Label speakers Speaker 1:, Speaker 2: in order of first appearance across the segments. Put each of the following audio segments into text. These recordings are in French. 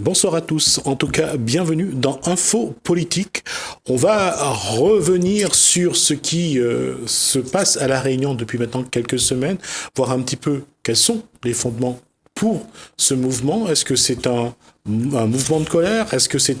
Speaker 1: Bonsoir à tous, en tout cas bienvenue dans Info Politique. On va revenir sur ce qui se passe à La Réunion depuis maintenant quelques semaines, voir un petit peu quels sont les fondements pour ce mouvement. Est-ce que c'est un mouvement de colère? Est-ce que c'est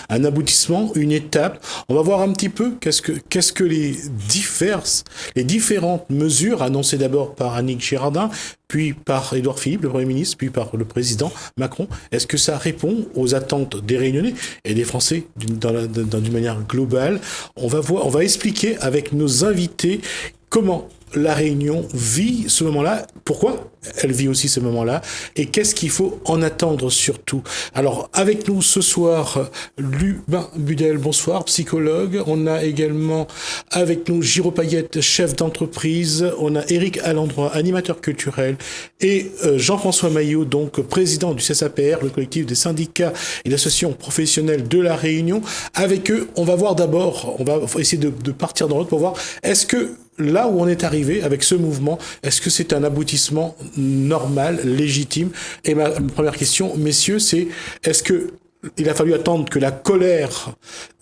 Speaker 1: un aboutissement, une étape? On va voir un petit peu qu'est-ce que les différentes mesures annoncées d'abord par Annick Girardin, puis par Édouard Philippe, le Premier ministre, puis par le président Macron. Est-ce que ça répond aux attentes des Réunionnais et des Français d'une manière globale? On va expliquer avec nos invités comment la Réunion vit ce moment-là, pourquoi elle vit aussi ce moment-là, et qu'est-ce qu'il faut en attendre surtout. Alors, avec nous ce soir, Lubin Budel, bonsoir, psychologue. On a également avec nous Giro Payette, chef d'entreprise. On a Éric Alandroit, animateur culturel, et Jean-François Maillot, donc président du CSAPR, le collectif des syndicats et d'associations professionnelles de la Réunion. Avec eux, on va voir d'abord, on va essayer de partir dans l'autre pour voir, est-ce que là où on est arrivé avec ce mouvement, est-ce que c'est un aboutissement normal, légitime? Et ma première question, messieurs, c'est est-ce que il a fallu attendre que la colère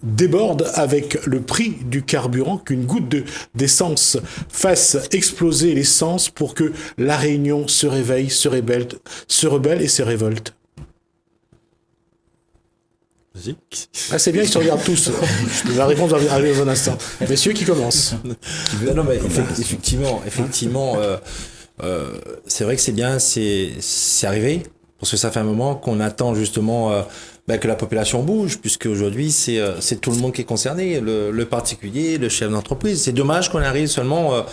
Speaker 1: déborde avec le prix du carburant, qu'une goutte d'essence fasse exploser l'essence pour que la Réunion se réveille, se rebelle et se révolte?
Speaker 2: Vas-y.
Speaker 1: Ah, c'est bien, ils se regardent tous. La réponse va arriver dans un instant. Messieurs, qui commence?
Speaker 2: Non, mais effectivement, c'est vrai que c'est bien, c'est arrivé, parce que ça fait un moment qu'on attend justement que la population bouge, puisque aujourd'hui c'est tout le monde qui est concerné, le particulier, le chef d'entreprise. C'est dommage qu'on arrive seulement,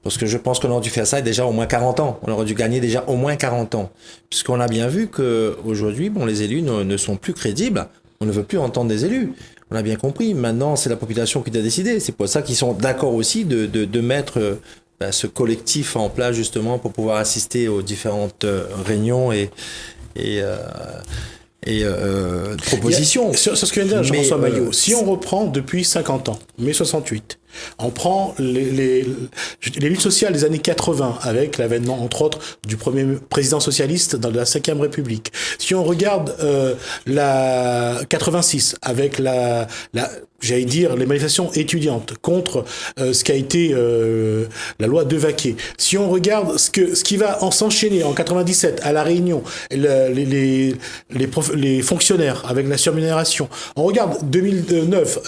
Speaker 2: parce que je pense qu'on aurait dû faire ça déjà au moins 40 ans. On aurait dû gagner déjà au moins 40 ans, puisqu'on a bien vu que aujourd'hui, les élus ne sont plus crédibles. On ne veut plus entendre des élus. On a bien compris. Maintenant, c'est la population qui doit décider. C'est pour ça qu'ils sont d'accord aussi de mettre ce collectif en place justement pour pouvoir assister aux différentes réunions et propositions.
Speaker 1: Sur ce que vient de dire Jean-François Maillot, si on reprend depuis 50 ans, mai 68, on prend les luttes sociales des années 80 avec l'avènement, entre autres, du premier président socialiste dans la 5e République. Si on regarde la 86 avec j'allais dire, les manifestations étudiantes contre ce qui a été la loi Devaquet. Si on regarde ce qui va s'enchaîner en 97 à La Réunion, les fonctionnaires avec la surrémunération. On regarde 2009,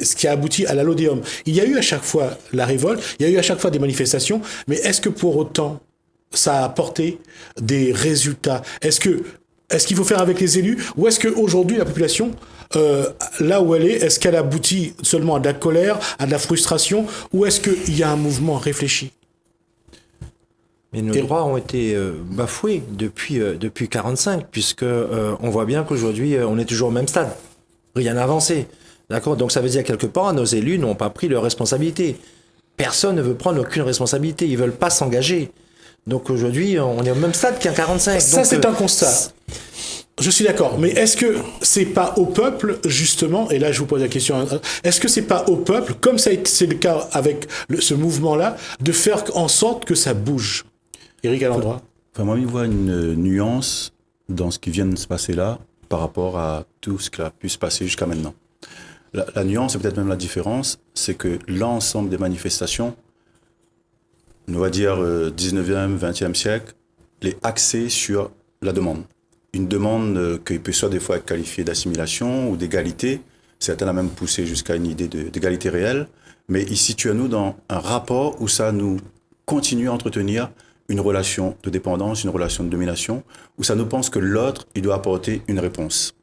Speaker 1: ce qui a abouti à la Lodéum. Il y a eu à chaque fois la révolte, il y a eu à chaque fois des manifestations, mais est-ce que pour autant ça a apporté des résultats? Est-ce qu'il faut faire avec les élus, ou est-ce qu'aujourd'hui la population, là où elle est-ce qu'elle aboutit seulement à de la colère, à de la frustration, ou est-ce qu'il y a un mouvement réfléchi?
Speaker 2: Mais nos droits ont été bafoués depuis 45, puisque on voit bien qu'aujourd'hui on est toujours au même stade. Rien n'a avancé. D'accord? Donc ça veut dire quelque part, nos élus n'ont pas pris leurs responsabilités. Personne ne veut prendre aucune responsabilité. Ils veulent pas s'engager. Donc aujourd'hui, on est au même stade qu'en 45.
Speaker 1: Ça, c'est un constat. Je suis d'accord, mais est-ce que c'est pas au peuple, justement, et là je vous pose la question, est-ce que c'est pas au peuple, comme c'est le cas avec ce mouvement-là, de faire en sorte que ça bouge? Éric Alandroit.
Speaker 3: Moi, je vois une nuance dans ce qui vient de se passer là par rapport à tout ce qui a pu se passer jusqu'à maintenant. La nuance, et peut-être même la différence, c'est que l'ensemble des manifestations, on va dire 19e, 20e siècle, est axé sur la demande. Une demande qui peut soit des fois être qualifiée d'assimilation ou d'égalité. Certains ont même poussé jusqu'à une idée d'égalité réelle. Mais il situe à nous dans un rapport où ça nous continue à entretenir une relation de dépendance, une relation de domination, où ça nous pense que l'autre, il doit apporter une réponse.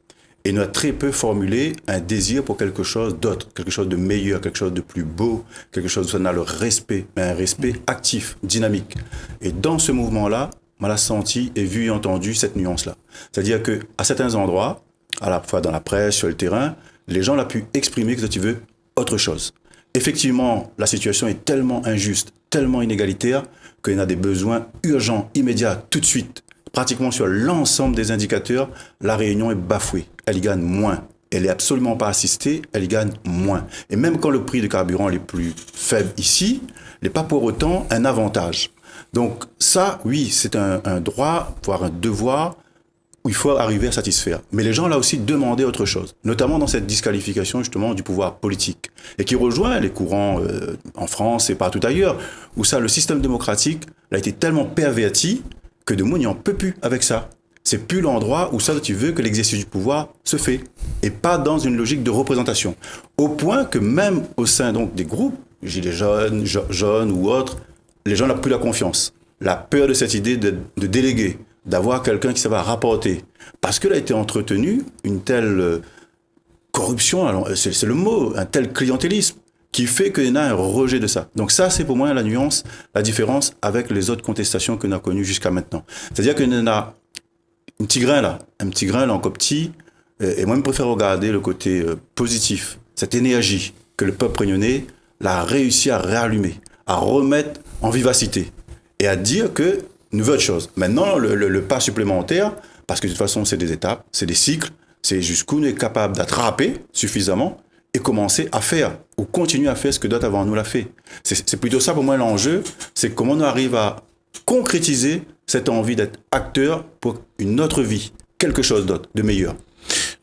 Speaker 3: Et nous a très peu formulé un désir pour quelque chose d'autre, quelque chose de meilleur, quelque chose de plus beau, quelque chose où on a le respect, mais un respect actif, dynamique. Et dans ce mouvement-là, on a senti et vu et entendu cette nuance-là. C'est-à-dire qu'à certains endroits, à la fois dans la presse, sur le terrain, les gens l'ont pu exprimer que tu veux autre chose. Effectivement, la situation est tellement injuste, tellement inégalitaire, qu'il y en a des besoins urgents, immédiats, tout de suite. Pratiquement sur l'ensemble des indicateurs, la Réunion est bafouée. Elle y gagne moins. Elle n'est absolument pas assistée, elle y gagne moins. Et même quand le prix du carburant est plus faible ici, n'est pas pour autant un avantage. Donc ça, oui, c'est un droit, voire un devoir où il faut arriver à satisfaire. Mais les gens, là aussi, demandaient autre chose, notamment dans cette disqualification, justement, du pouvoir politique, et qui rejoint les courants en France et partout ailleurs, où ça, le système démocratique a été tellement perverti que de monde n'y en peut plus avec ça. C'est plus l'endroit où ça, tu veux que l'exercice du pouvoir se fait, et pas dans une logique de représentation. Au point que même au sein donc des groupes, gilets jaunes ou autres, les gens n'ont plus la confiance, la peur de cette idée de déléguer, d'avoir quelqu'un qui va rapporter. Parce qu'il a été entretenu une telle corruption, alors c'est le mot, un tel clientélisme, qui fait qu'il y en a un rejet de ça. Donc ça, c'est pour moi la nuance, la différence avec les autres contestations qu'on a connues jusqu'à maintenant. C'est-à-dire qu'il y en a un petit grain là encore petit, et moi je préfère regarder le côté positif, cette énergie que le peuple réunionnais l'a réussi à réallumer, à remettre en vivacité, et à dire que nous veut autre chose. Maintenant, le pas supplémentaire, parce que de toute façon, c'est des étapes, c'est des cycles, c'est jusqu'où nous est capable d'attraper suffisamment et commencer à faire, ou continuer à faire ce que d'autres avant nous l'a fait. C'est plutôt ça pour moi l'enjeu, c'est comment on arrive à concrétiser cette envie d'être acteur pour une autre vie, quelque chose d'autre, de meilleur.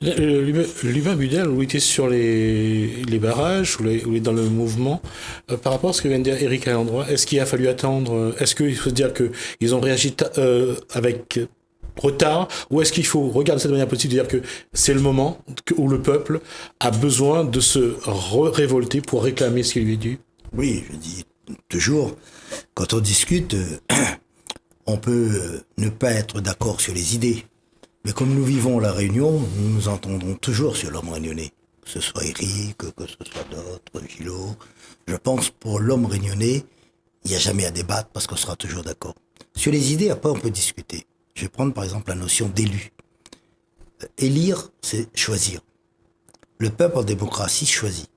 Speaker 1: Lubin Budel, où il était sur les barrages, où il est dans le mouvement, par rapport à ce que vient de dire Éric à l'endroit, est-ce qu'il a fallu attendre, est-ce qu'il faut se dire qu'ils ont réagi avec retard, ou est-ce qu'il faut regarder ça de manière positive, dire que c'est le moment où le peuple a besoin de se révolter pour réclamer ce qui lui est dû?
Speaker 4: Oui, je dis toujours, quand on discute, on peut ne pas être d'accord sur les idées. Mais comme nous vivons la Réunion, nous nous entendrons toujours sur l'homme réunionnais. Que ce soit Éric, que ce soit d'autres, Gillot. Je pense pour l'homme réunionnais, il n'y a jamais à débattre parce qu'on sera toujours d'accord. Sur les idées, après on peut discuter. Je vais prendre par exemple la notion d'élu. Élire, c'est choisir. Le peuple en démocratie choisit.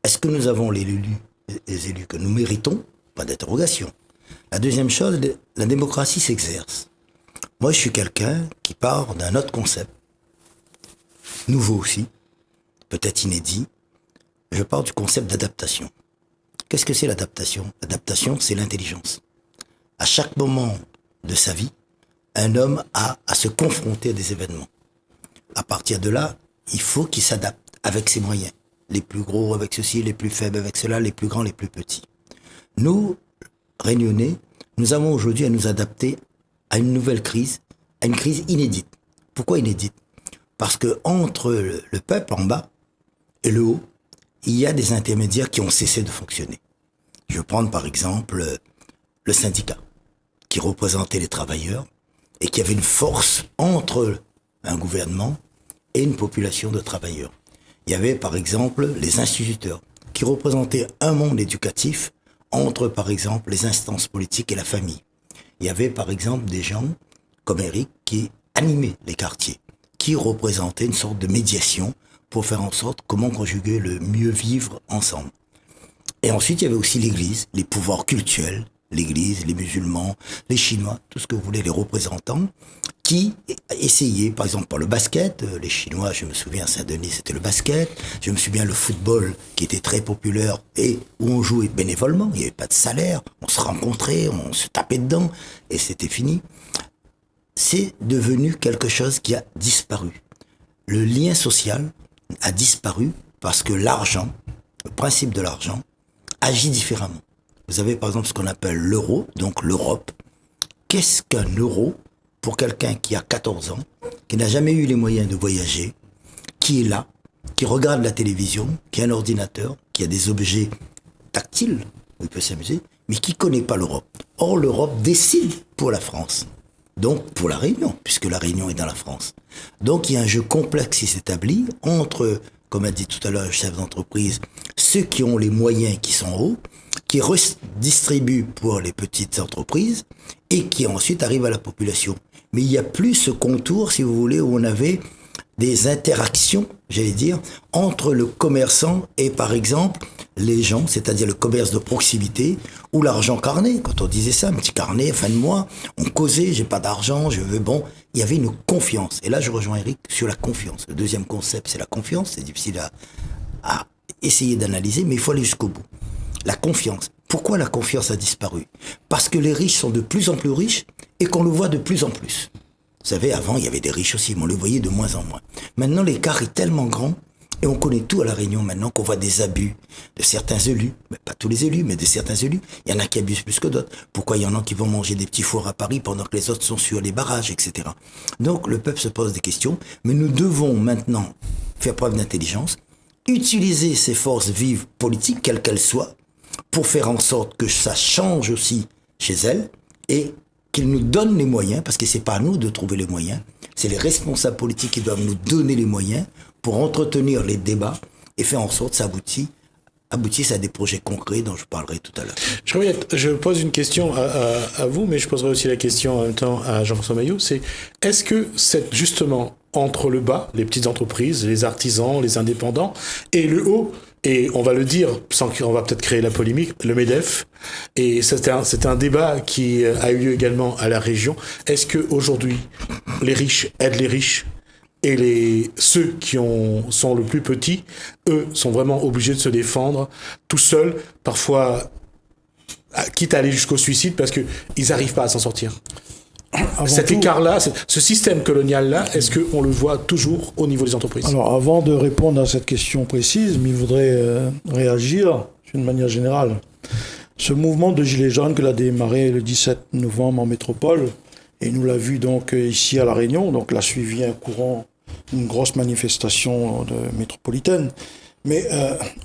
Speaker 4: Est-ce que nous avons les élus que nous méritons? Pas d'interrogation. La deuxième chose, la démocratie s'exerce. Moi, je suis quelqu'un qui part d'un autre concept, nouveau aussi, peut-être inédit. Je pars du concept d'adaptation. Qu'est-ce que c'est l'adaptation? L'adaptation, c'est l'intelligence. À chaque moment de sa vie, un homme a à se confronter à des événements. À partir de là, il faut qu'il s'adapte avec ses moyens. Les plus gros avec ceci, les plus faibles avec cela, les plus grands, les plus petits. Nous, Réunionnais, nous avons aujourd'hui à nous adapter à une nouvelle crise, à une crise inédite. Pourquoi inédite? Parce que entre le peuple en bas et le haut, il y a des intermédiaires qui ont cessé de fonctionner. Je vais prendre par exemple le syndicat, qui représentait les travailleurs et qui avait une force entre un gouvernement et une population de travailleurs. Il y avait par exemple les instituteurs, qui représentaient un monde éducatif entre par exemple les instances politiques et la famille. Il y avait par exemple des gens comme Éric qui animaient les quartiers, qui représentaient une sorte de médiation pour faire en sorte comment conjuguer le mieux vivre ensemble. Et ensuite, il y avait aussi l'Église, les pouvoirs cultuels, l'Église, les musulmans, les Chinois, tout ce que vous voulez, les représentants, qui essayaient, par exemple, par le basket, les Chinois, je me souviens, à Saint-Denis, c'était le basket, je me souviens le football, qui était très populaire, et où on jouait bénévolement, il n'y avait pas de salaire, on se rencontrait, on se tapait dedans, et c'était fini. C'est devenu quelque chose qui a disparu. Le lien social a disparu parce que l'argent, le principe de l'argent, agit différemment. Vous avez par exemple ce qu'on appelle l'euro, donc l'Europe. Qu'est-ce qu'un euro pour quelqu'un qui a 14 ans, qui n'a jamais eu les moyens de voyager, qui est là, qui regarde la télévision, qui a un ordinateur, qui a des objets tactiles, où il peut s'amuser, mais qui ne connaît pas l'Europe. Or, l'Europe décide pour la France, donc pour la Réunion, puisque la Réunion est dans la France. Donc, il y a un jeu complexe qui s'établit entre, comme a dit tout à l'heure le chef d'entreprise, ceux qui ont les moyens qui sont hauts, qui redistribuent pour les petites entreprises et qui ensuite arrivent à la population. Mais il n'y a plus ce contour, si vous voulez, où on avait des interactions, j'allais dire, entre le commerçant et, par exemple, les gens, c'est-à-dire le commerce de proximité, ou l'argent carnet. Quand on disait ça, un petit carnet, fin de mois, on causait, j'ai pas d'argent, je veux, bon, il y avait une confiance. Et là, je rejoins Éric sur la confiance. Le deuxième concept, c'est la confiance. C'est difficile à essayer d'analyser, mais il faut aller jusqu'au bout. La confiance. Pourquoi la confiance a disparu? Parce que les riches sont de plus en plus riches et qu'on le voit de plus en plus. Vous savez, avant, il y avait des riches aussi, mais on les voyait de moins en moins. Maintenant, l'écart est tellement grand, et on connaît tout à La Réunion maintenant, qu'on voit des abus de certains élus, mais pas tous les élus, mais de certains élus. Il y en a qui abusent plus que d'autres. Pourquoi il y en a qui vont manger des petits fours à Paris pendant que les autres sont sur les barrages, etc. Donc, le peuple se pose des questions, mais nous devons maintenant faire preuve d'intelligence, utiliser ces forces vives politiques, quelles qu'elles soient, pour faire en sorte que ça change aussi chez elles, et qu'ils nous donnent les moyens, parce que c'est pas à nous de trouver les moyens, c'est les responsables politiques qui doivent nous donner les moyens pour entretenir les débats et faire en sorte que ça aboutisse à des projets concrets dont je parlerai tout à l'heure.
Speaker 1: Je pose une question à vous, mais je poserai aussi la question en même temps à Jean-François Maillot, c'est est-ce que c'est justement entre le bas, les petites entreprises, les artisans, les indépendants, et le haut, et on va le dire, sans qu'on va peut-être créer la polémique, le MEDEF, et c'était un débat qui a eu lieu également à la région. Est-ce qu'aujourd'hui, les riches aident les riches et ceux qui sont le plus petits, eux, sont vraiment obligés de se défendre tout seuls, parfois quitte à aller jusqu'au suicide parce qu'ils n'arrivent pas à s'en sortir? Cet écart-là, ce système colonial-là, est-ce qu'on le voit toujours au niveau des entreprises?
Speaker 5: Alors, avant de répondre à cette question précise, mais je voudrais réagir d'une manière générale. Ce mouvement de Gilets jaunes que l'a démarré le 17 novembre en métropole, et nous l'a vu donc ici à La Réunion, donc l'a suivi un courant, une grosse manifestation métropolitaine. Mais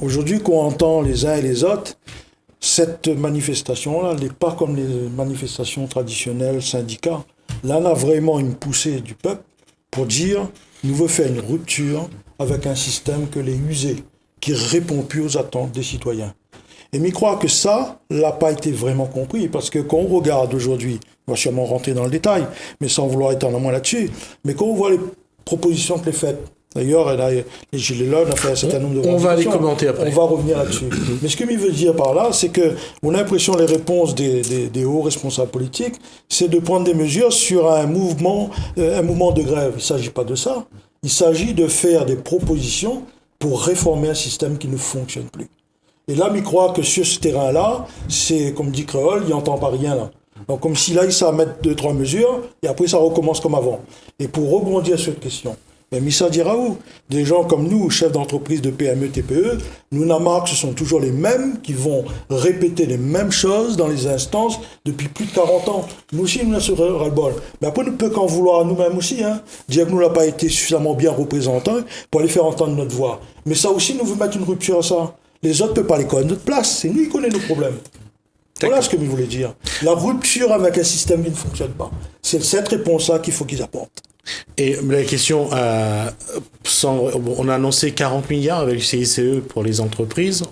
Speaker 5: aujourd'hui, qu'on entend les uns et les autres, cette manifestation-là n'est pas comme les manifestations traditionnelles, syndicats. Là, on a vraiment une poussée du peuple pour dire nous veut faire une rupture avec un système que les usés, qui répond plus aux attentes des citoyens. Et je crois que ça n'a pas été vraiment compris, parce que quand on regarde aujourd'hui, on va sûrement rentrer dans le détail, mais sans vouloir étendre moins là-dessus, mais quand on voit les propositions que les faites, d'ailleurs, les Gilets jaunes ont fait un certain nombre de
Speaker 1: On va les commenter après.
Speaker 5: On va revenir là-dessus. Mais ce que je veux dire par là, c'est que on a l'impression les réponses des hauts responsables politiques, c'est de prendre des mesures sur un mouvement de grève. Il ne s'agit pas de ça. Il s'agit de faire des propositions pour réformer un système qui ne fonctionne plus. Et là, je crois que sur ce terrain-là, c'est, comme dit Créole, il n'entend pas rien là. Donc comme si là, il s'en mettre 2-3 mesures, et après ça recommence comme avant. Et pour rebondir sur cette question, mais Missa Diraou, des gens comme nous, chefs d'entreprise de PME, TPE, nous, NAMAC, ce sont toujours les mêmes qui vont répéter les mêmes choses dans les instances depuis plus de 40 ans. Nous aussi, nous n'avons ras-le-bol. Mais après, nous ne pouvons qu'en vouloir à nous-mêmes aussi. Dire que nous n'avons pas été suffisamment bien représentés pour aller faire entendre notre voix. Mais ça aussi, nous voulons mettre une rupture à ça. Les autres ne peuvent pas les connaître notre place. C'est nous qui connaissons nos problèmes. Voilà ce que je voulais dire. La rupture avec un système qui ne fonctionne pas. C'est cette réponse-là qu'il faut qu'ils apportent.
Speaker 1: Et la question, on a annoncé 40 milliards avec le CICE pour les entreprises.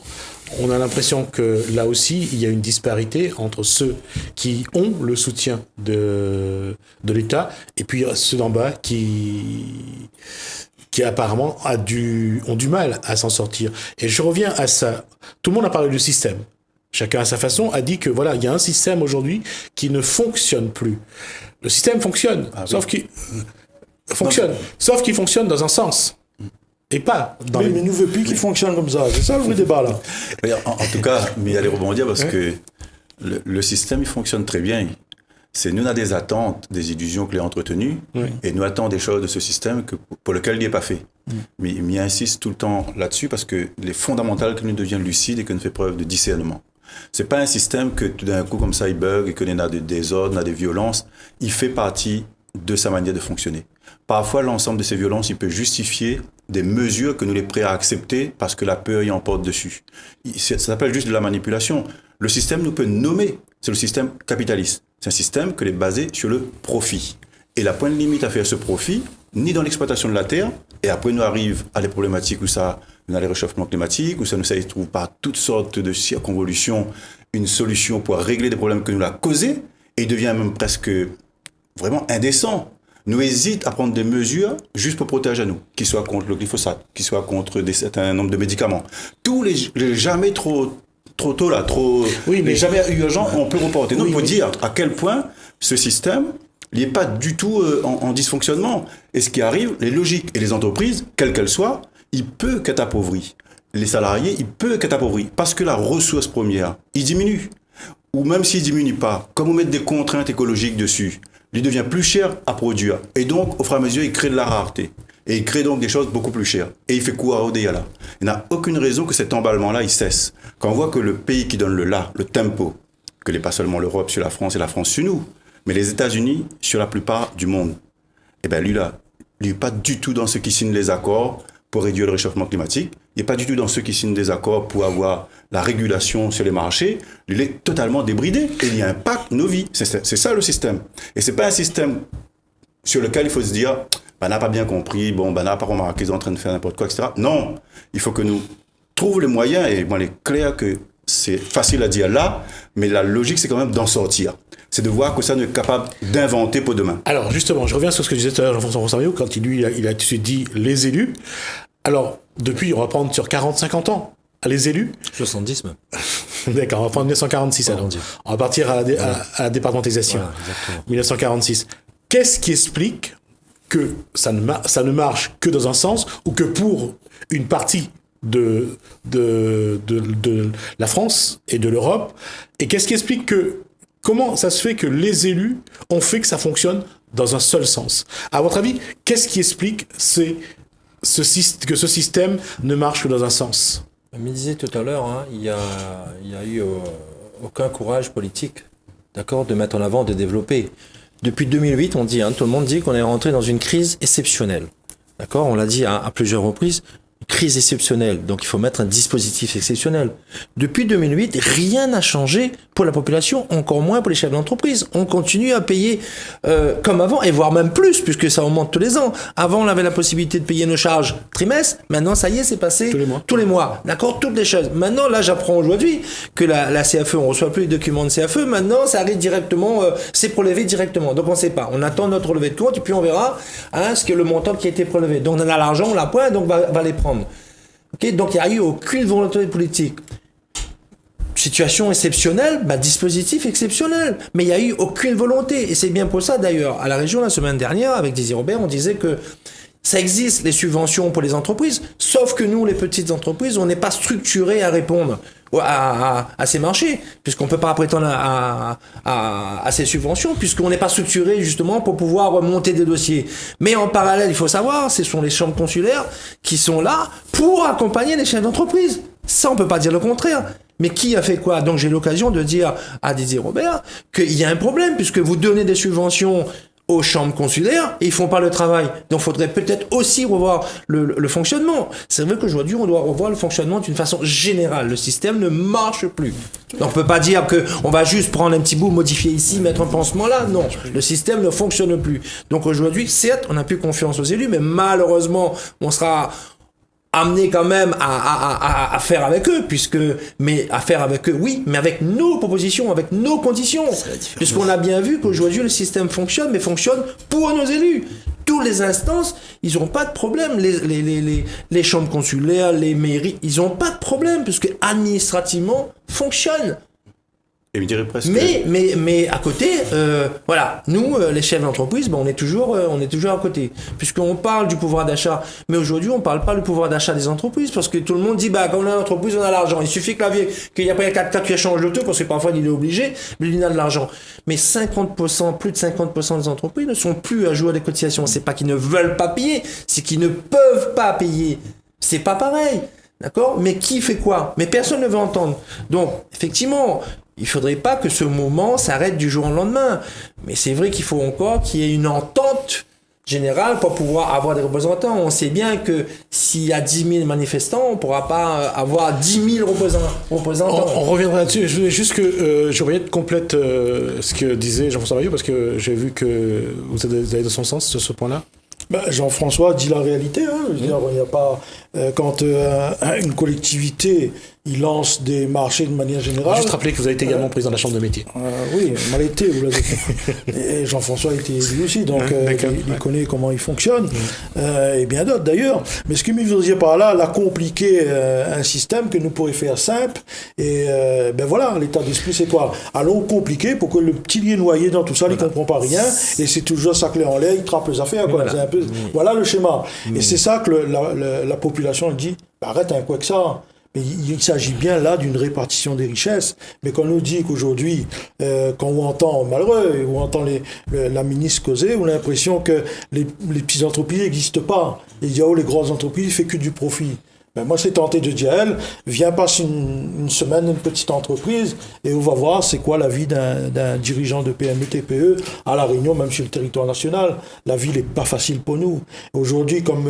Speaker 1: On a l'impression que là aussi, il y a une disparité entre ceux qui ont le soutien de l'État et puis ceux d'en bas qui apparemment ont du mal à s'en sortir. Et je reviens à ça. Tout le monde a parlé du système. Chacun à sa façon a dit que voilà, il y a un système aujourd'hui qui ne fonctionne plus. Le système fonctionne, sauf qu'il fonctionne dans un sens. Et pas dans
Speaker 5: mais nous ne veut plus qu'il fonctionne comme ça. C'est ça le vrai débat là.
Speaker 3: En tout cas, mais il y a les rebondir parce que le système, il fonctionne très bien. C'est nous, on a des attentes, des illusions que l'on a entretenues, et nous attendons des choses de ce système pour lequel il n'est pas fait. Mais il insiste tout le temps là-dessus parce que les fondamentales que nous devions lucides et que nous fait preuve de discernement. C'est pas un système que tout d'un coup comme ça il bug et que l'on a des désordres, on a des violences. Il fait partie de sa manière de fonctionner. Parfois, l'ensemble de ces violences, il peut justifier des mesures que nous les prêts à accepter parce que la peur y emporte dessus. Ça s'appelle juste de la manipulation. Le système nous peut nommer, c'est le système capitaliste. C'est un système que est basé sur le profit. Et la pointe limite à faire ce profit, ni dans l'exploitation de la terre, et après nous arrive à des problématiques où ça, on a les réchauffements climatiques, où ça nous trouve par toutes sortes de circonvolutions une solution pour régler des problèmes que nous l'a causés, et il devient même presque vraiment indécent. Nous hésitons à prendre des mesures juste pour protéger à nous, qu'ils soient contre le glyphosate, qu'ils soient contre certain nombre de médicaments. Tous les jamais trop tôt là, mais jamais urgent, on peut reporter. Donc, il faut dire à quel point ce système, il n'est pas du tout en dysfonctionnement. Et ce qui arrive, les logiques et les entreprises, quelles qu'elles soient, il peut qu'être appauvri. Les salariés, il peut qu'être appauvri parce que la ressource première, il diminue. Ou même s'il diminue pas, comme on met des contraintes écologiques dessus, lui devient plus cher à produire. Et donc, au fur et à mesure, il crée de la rareté. Et il crée donc des choses beaucoup plus chères. Et il fait quoi à Odeyala? Il n'a aucune raison que cet emballement-là, il cesse. Quand on voit que le pays qui donne le tempo, que n'est pas seulement l'Europe sur la France et la France sur nous, mais les États-Unis sur la plupart du monde, eh bien lui n'est pas du tout dans ceux qui signent les accords pour réduire le réchauffement climatique. Il n'est pas du tout dans ceux qui signent des accords pour avoir la régulation sur les marchés. Il est totalement débridé et il impacte nos vies. C'est ça le système. Et ce n'est pas un système sur lequel il faut se dire n'a pas bien compris, n'a pas remarqué qu'ils sont en train de faire n'importe quoi, etc. Non, il faut que nous trouvions les moyens, et il est clair que c'est facile à dire là, mais la logique, c'est quand même d'en sortir. C'est de voir que ça nous est capable d'inventer pour demain.
Speaker 1: Alors, justement, je reviens sur ce que disait tout à l'heure Jean-François Rosario, quand il a tout de suite dit les élus. Alors, depuis, on va prendre sur 40-50 ans, les élus.
Speaker 2: 70 même.
Speaker 1: D'accord, on va prendre 1946 alors. On va partir à la départementalisation.
Speaker 2: Voilà, exactement.
Speaker 1: 1946. Qu'est-ce qui explique que ça ne marche que dans un sens, ou que pour une partie de la France et de l'Europe? Et qu'est-ce qui explique comment ça se fait que les élus ont fait que ça fonctionne dans un seul sens? À votre avis, qu'est-ce qui explique que ce système ne marche que dans un sens?
Speaker 2: Comme il disait tout à l'heure, il y a eu aucun courage politique, d'accord, de mettre en avant, de développer. Depuis 2008, on dit, tout le monde dit qu'on est rentré dans une crise exceptionnelle. D'accord? On l'a dit à plusieurs reprises. Crise exceptionnelle. Donc, il faut mettre un dispositif exceptionnel. Depuis 2008, rien n'a changé pour la population, encore moins pour les chefs d'entreprise. On continue à payer comme avant, et voire même plus, puisque ça augmente tous les ans. Avant, on avait la possibilité de payer nos charges trimestres. Maintenant, ça y est, c'est passé tous les mois. D'accord? Toutes les choses. Maintenant, là, j'apprends aujourd'hui que la CFE, on reçoit plus les documents de CFE. Maintenant, ça arrive directement, c'est prélevé directement. Donc, on ne sait pas. On attend notre relevé de compte, et puis on verra ce que le montant qui a été prélevé. Donc, on a l'argent, on l'a point, donc va les prendre. Okay, donc il n'y a eu aucune volonté politique. Situation exceptionnelle, dispositif exceptionnel. Mais il n'y a eu aucune volonté. Et c'est bien pour ça d'ailleurs. À la région, la semaine dernière, avec Désiré Robert, on disait que ça existe, les subventions pour les entreprises, sauf que nous, les petites entreprises, on n'est pas structurés à répondre à ces marchés, puisqu'on ne peut pas prétendre à ces subventions, puisqu'on n'est pas structuré justement pour pouvoir monter des dossiers. Mais en parallèle, il faut savoir, ce sont les chambres consulaires qui sont là pour accompagner les chefs d'entreprise. Ça, on ne peut pas dire le contraire. Mais qui a fait quoi? Donc j'ai l'occasion de dire à Désiré Robert qu'il y a un problème, puisque vous donnez des subventions aux chambres consulaires et ils font pas le travail. Donc, il faudrait peut-être aussi revoir le fonctionnement. C'est vrai qu'aujourd'hui, on doit revoir le fonctionnement d'une façon générale. Le système ne marche plus. Donc, on peut pas dire que on va juste prendre un petit bout, modifier ici, mettre un pansement là. Non, le système ne fonctionne plus. Donc, aujourd'hui, certes, on n'a plus confiance aux élus, mais malheureusement, on sera amener quand même à faire avec eux, mais avec nos propositions, avec nos conditions. Puisqu'on a bien vu qu'aujourd'hui, le système fonctionne, mais fonctionne pour nos élus. Toutes les instances, ils n'ont pas de problème. Les chambres consulaires, les mairies, ils n'ont pas de problème, puisque administrativement, fonctionnent.
Speaker 3: Et je dirais presque.
Speaker 2: Mais à côté, nous, les chefs d'entreprise, on est toujours à côté, puisqu'on parle du pouvoir d'achat. Mais aujourd'hui, on parle pas du pouvoir d'achat des entreprises, parce que tout le monde dit, quand on a une entreprise, on a l'argent. Il suffit qu'il n'y a pas un 4x4 qui change le tout, parce que parfois il est obligé, mais il a de l'argent. Mais 50%, plus de 50% des entreprises ne sont plus à jouer à des cotisations. C'est pas qu'ils ne veulent pas payer, c'est qu'ils ne peuvent pas payer. C'est pas pareil. D'accord? Mais qui fait quoi? Mais personne ne veut entendre. Donc, effectivement, il faudrait pas que ce mouvement s'arrête du jour au lendemain. Mais c'est vrai qu'il faut encore qu'il y ait une entente générale pour pouvoir avoir des représentants. On sait bien que s'il y a 10 000 manifestants, on ne pourra pas avoir 10 000 représentants.
Speaker 1: On reviendra là-dessus. Je voulais juste que Juliette complète ce que disait Jean-François Bayou, parce que j'ai vu que vous allez dans son sens sur ce point-là.
Speaker 5: Jean-François dit la réalité. Je veux dire, il n'y a pas quand une collectivité il lance des marchés de manière générale.
Speaker 1: Juste rappeler que vous avez été également président de la Chambre de métier.
Speaker 5: Oui, mal été, vous l'avez dit. Et Jean-François a été élu aussi, donc il connaît comment il fonctionne, et bien d'autres d'ailleurs. Mais ce que je veux dire par là, la compliquer un système que nous pourrions faire simple, et l'état d'esprit c'est quoi? Allons compliquer pour que le petit lien noyé dans tout ça, il ne comprend pas rien, et c'est toujours ça clé en l'air, il trappe les affaires. Quoi. C'est un peu, voilà le schéma. Et c'est ça que la population dit, arrête un coup avec ça. Mais il s'agit bien là d'une répartition des richesses. Mais quand on nous dit qu'aujourd'hui, quand on entend malheureux, ou on entend la ministre causer, on a l'impression que les petites entreprises n'existent pas. Et il dit, oh, les grosses entreprises, il ne fait que du profit. Ben moi, c'est tenté de dire à elle, viens passer une semaine dans une petite entreprise et on va voir c'est quoi la vie d'un dirigeant de PME, TPE à La Réunion, même sur le territoire national. La vie n'est pas facile pour nous. Aujourd'hui, comme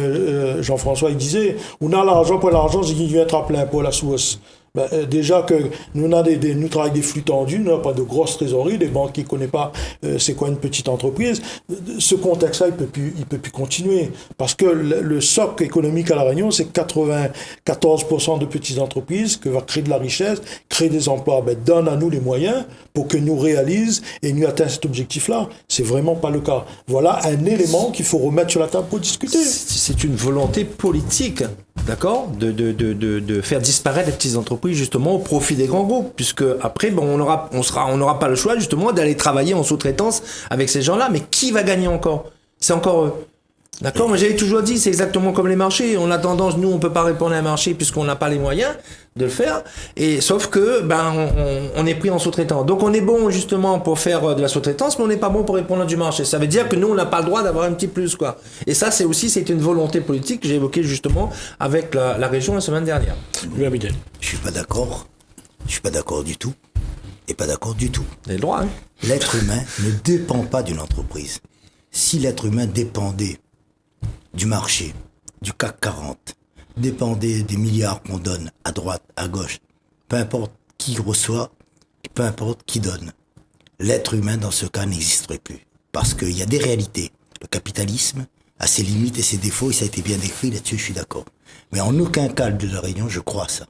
Speaker 5: Jean-François il disait, on a l'argent pour l'argent, c'est qu'il vient être à plein pour la source. Ben, déjà que nous travaillons des flux tendus, nous n'avons pas de grosses trésoreries, les banques qui ne connaissent pas c'est quoi une petite entreprise. Ce contexte-là, il peut plus continuer. Parce que le socle économique à La Réunion, c'est 94% de petites entreprises qui va créer de la richesse, créer des emplois. Ben, donne à nous les moyens pour que nous réalisions et nous atteignons cet objectif-là. C'est vraiment pas le cas. Voilà un élément qu'il faut remettre sur la table pour discuter.
Speaker 2: C'est une volonté politique, d'accord, de faire disparaître les petites entreprises justement au profit des grands groupes, puisque après on n'aura pas le choix justement d'aller travailler en sous-traitance avec ces gens-là. Mais qui va gagner encore? C'est encore eux. D'accord, moi j'avais toujours dit, c'est exactement comme les marchés. On a tendance, nous, on peut pas répondre à un marché puisqu'on n'a pas les moyens de le faire. Et sauf que, on est pris en sous-traitant. Donc on est bon justement pour faire de la sous-traitance, mais on n'est pas bon pour répondre du marché. Ça veut dire que nous, on n'a pas le droit d'avoir un petit plus, quoi. Et ça, c'est une volonté politique que j'ai évoquée justement avec la région la semaine dernière.
Speaker 4: Je suis pas d'accord. Je suis pas d'accord du tout. Et pas d'accord du tout.
Speaker 2: Vous avez le droit, hein.
Speaker 4: L'être humain ne dépend pas d'une entreprise. Si l'être humain dépendait du marché, du CAC 40, dépendait des milliards qu'on donne à droite, à gauche, peu importe qui reçoit, peu importe qui donne, l'être humain dans ce cas n'existerait plus. Parce qu'il y a des réalités. Le capitalisme a ses limites et ses défauts, et ça a été bien décrit, là-dessus je suis d'accord. Mais en aucun cas de La Réunion, je crois à ça.